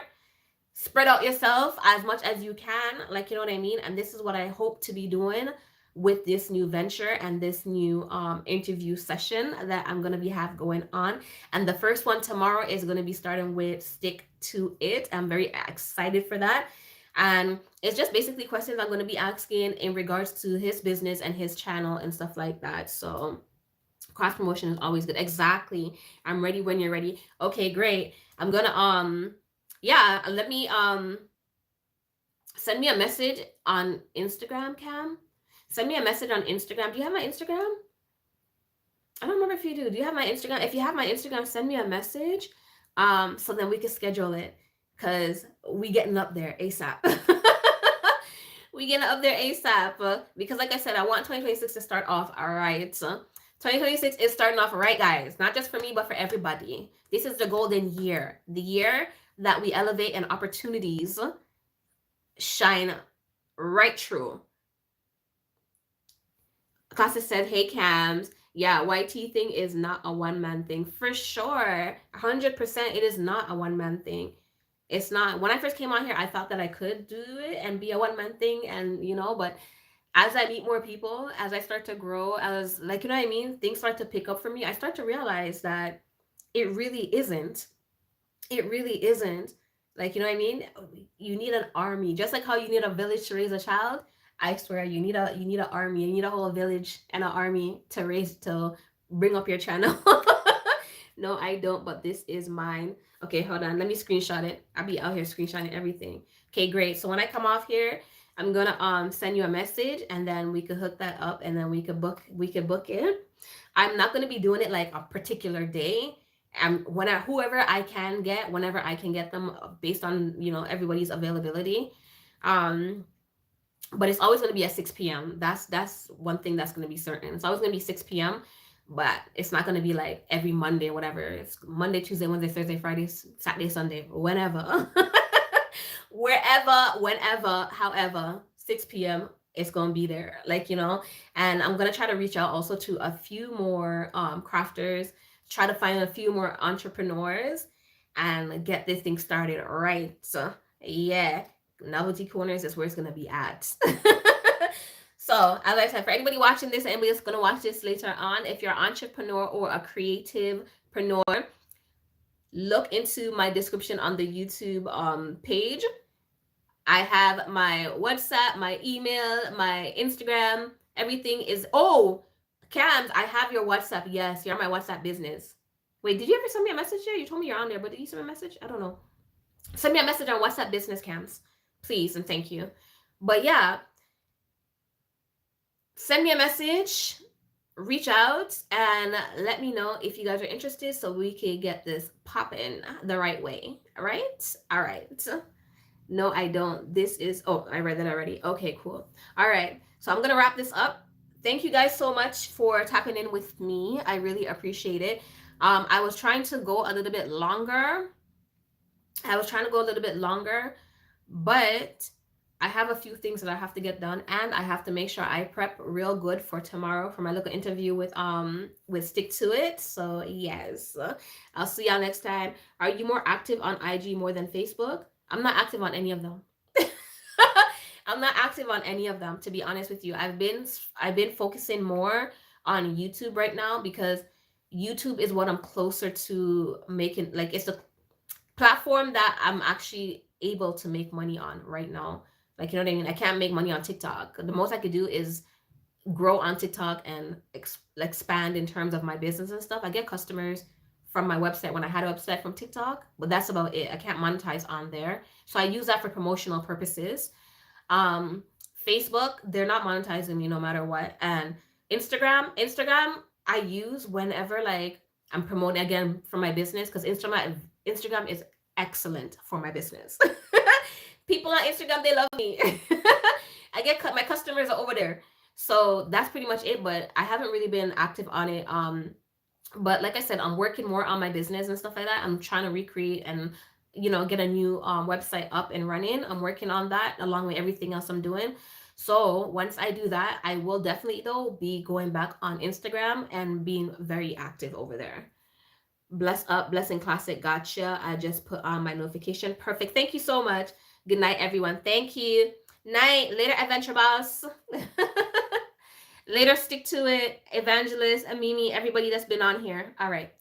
Spread out yourself as much as you can, like, you know what I mean. And this is what I hope to be doing with this new venture and this new interview session that I'm going to be have going on. And the first one tomorrow is going to be starting with stick to it. I'm very excited for that. And it's just basically questions I'm going to be asking in regards to his business and his channel and stuff like that. So cross promotion is always good. Exactly. I'm ready when you're ready. Okay, great. I'm gonna yeah, let me send me a message on Instagram, Cam. Send me a message on Instagram. Do you have my Instagram? I don't remember if you do. Do you have my Instagram? If you have my Instagram, send me a message. So then we can schedule it. Cause we getting up there ASAP. We getting up there ASAP. Because like I said, I want 2026 to start off all right. 2026 is starting off right, guys. Not just for me, but for everybody. This is the golden year. The year that we elevate and opportunities shine right through. Casa said, hey, Cams. Yeah, YT thing is not a one-man thing. For sure. 100% it is not a one-man thing. It's not. When I first came on here, I thought that I could do it and be a one-man thing and, you know, but as I meet more people, as I start to grow, as, like, you know what I mean, things start to pick up for me, I start to realize that it really isn't. It really isn't. Like, you know what I mean? You need an army. Just like how you need a village to raise a child, I swear you need an army. You need a whole village and an army to bring up your channel. No, I don't, but this is mine. Okay, hold on. Let me screenshot it. I'll be out here screenshotting everything. Okay, great. So when I come off here, I'm gonna send you a message and then we could hook that up and then we could book it. I'm not gonna be doing it like a particular day. Whoever I can get, whenever I can get them based on, you know, everybody's availability. But it's always gonna be at 6 p.m. That's one thing that's gonna be certain. It's always gonna be 6 p.m. But it's not gonna be like every Monday or whatever. It's Monday, Tuesday, Wednesday, Thursday, Friday, Saturday, Sunday, whenever. Wherever, whenever, however, 6 p.m. it's gonna be there, like, you know. And I'm gonna try to reach out also to a few more crafters, try to find a few more entrepreneurs and get this thing started right. So yeah, Novelty Corners is where it's gonna be at. So as I said, for anybody watching this, anybody that's gonna watch this later on, if you're an entrepreneur or a creativepreneur, look into my description on the YouTube page. I have my WhatsApp, my email, my Instagram. Everything is. Oh, Cams, I have your WhatsApp. Yes, you're on my WhatsApp business. Wait, did you ever send me a message there? You told me you're on there, but did you send me a message? I don't know. Send me a message on WhatsApp Business Camps, please, and thank you. But yeah, send me a message, reach out, and let me know if you guys are interested so we can get this popping the right way. All right? All right. No, I don't. This is, oh, I read that already. Okay, cool. All right. So I'm going to wrap this up. Thank you guys so much for tapping in with me. I really appreciate it. I was trying to go a little bit longer. I was trying to go a little bit longer, but I have a few things that I have to get done, and I have to make sure I prep real good for tomorrow for my little interview with Stick to It. So yes, I'll see y'all next time. Are you more active on IG more than Facebook? I'm not active on any of them. I'm not active on any of them, to be honest with you. I've been focusing more on YouTube right now because YouTube is what I'm closer to making, like it's the platform that I'm actually able to make money on right now. Like, you know what I mean? I can't make money on TikTok. The most I could do is grow on TikTok and expand in terms of my business and stuff. I get customers from my website when I had a website from TikTok, but that's about it. I can't monetize on there. So I use that for promotional purposes. um Facebook, they're not monetizing me no matter what. And Instagram I use whenever, like, I'm promoting again for my business, because Instagram is excellent for my business. People on Instagram, they love me. I get my customers are over there. So that's pretty much it, but I haven't really been active on it. But like I said, I'm working more on my business and stuff like that. I'm trying to recreate and, get a new website up and running. I'm working on that along with everything else I'm doing. So once I do that, I will definitely though be going back on Instagram and being very active over there. Bless up, blessing classic. Gotcha. I just put on my notification. Perfect. Thank you so much. Good night, everyone. Thank you. Night. Later, adventure boss. Later, stick to it. Evangelist, Amimi, everybody that's been on here. All right.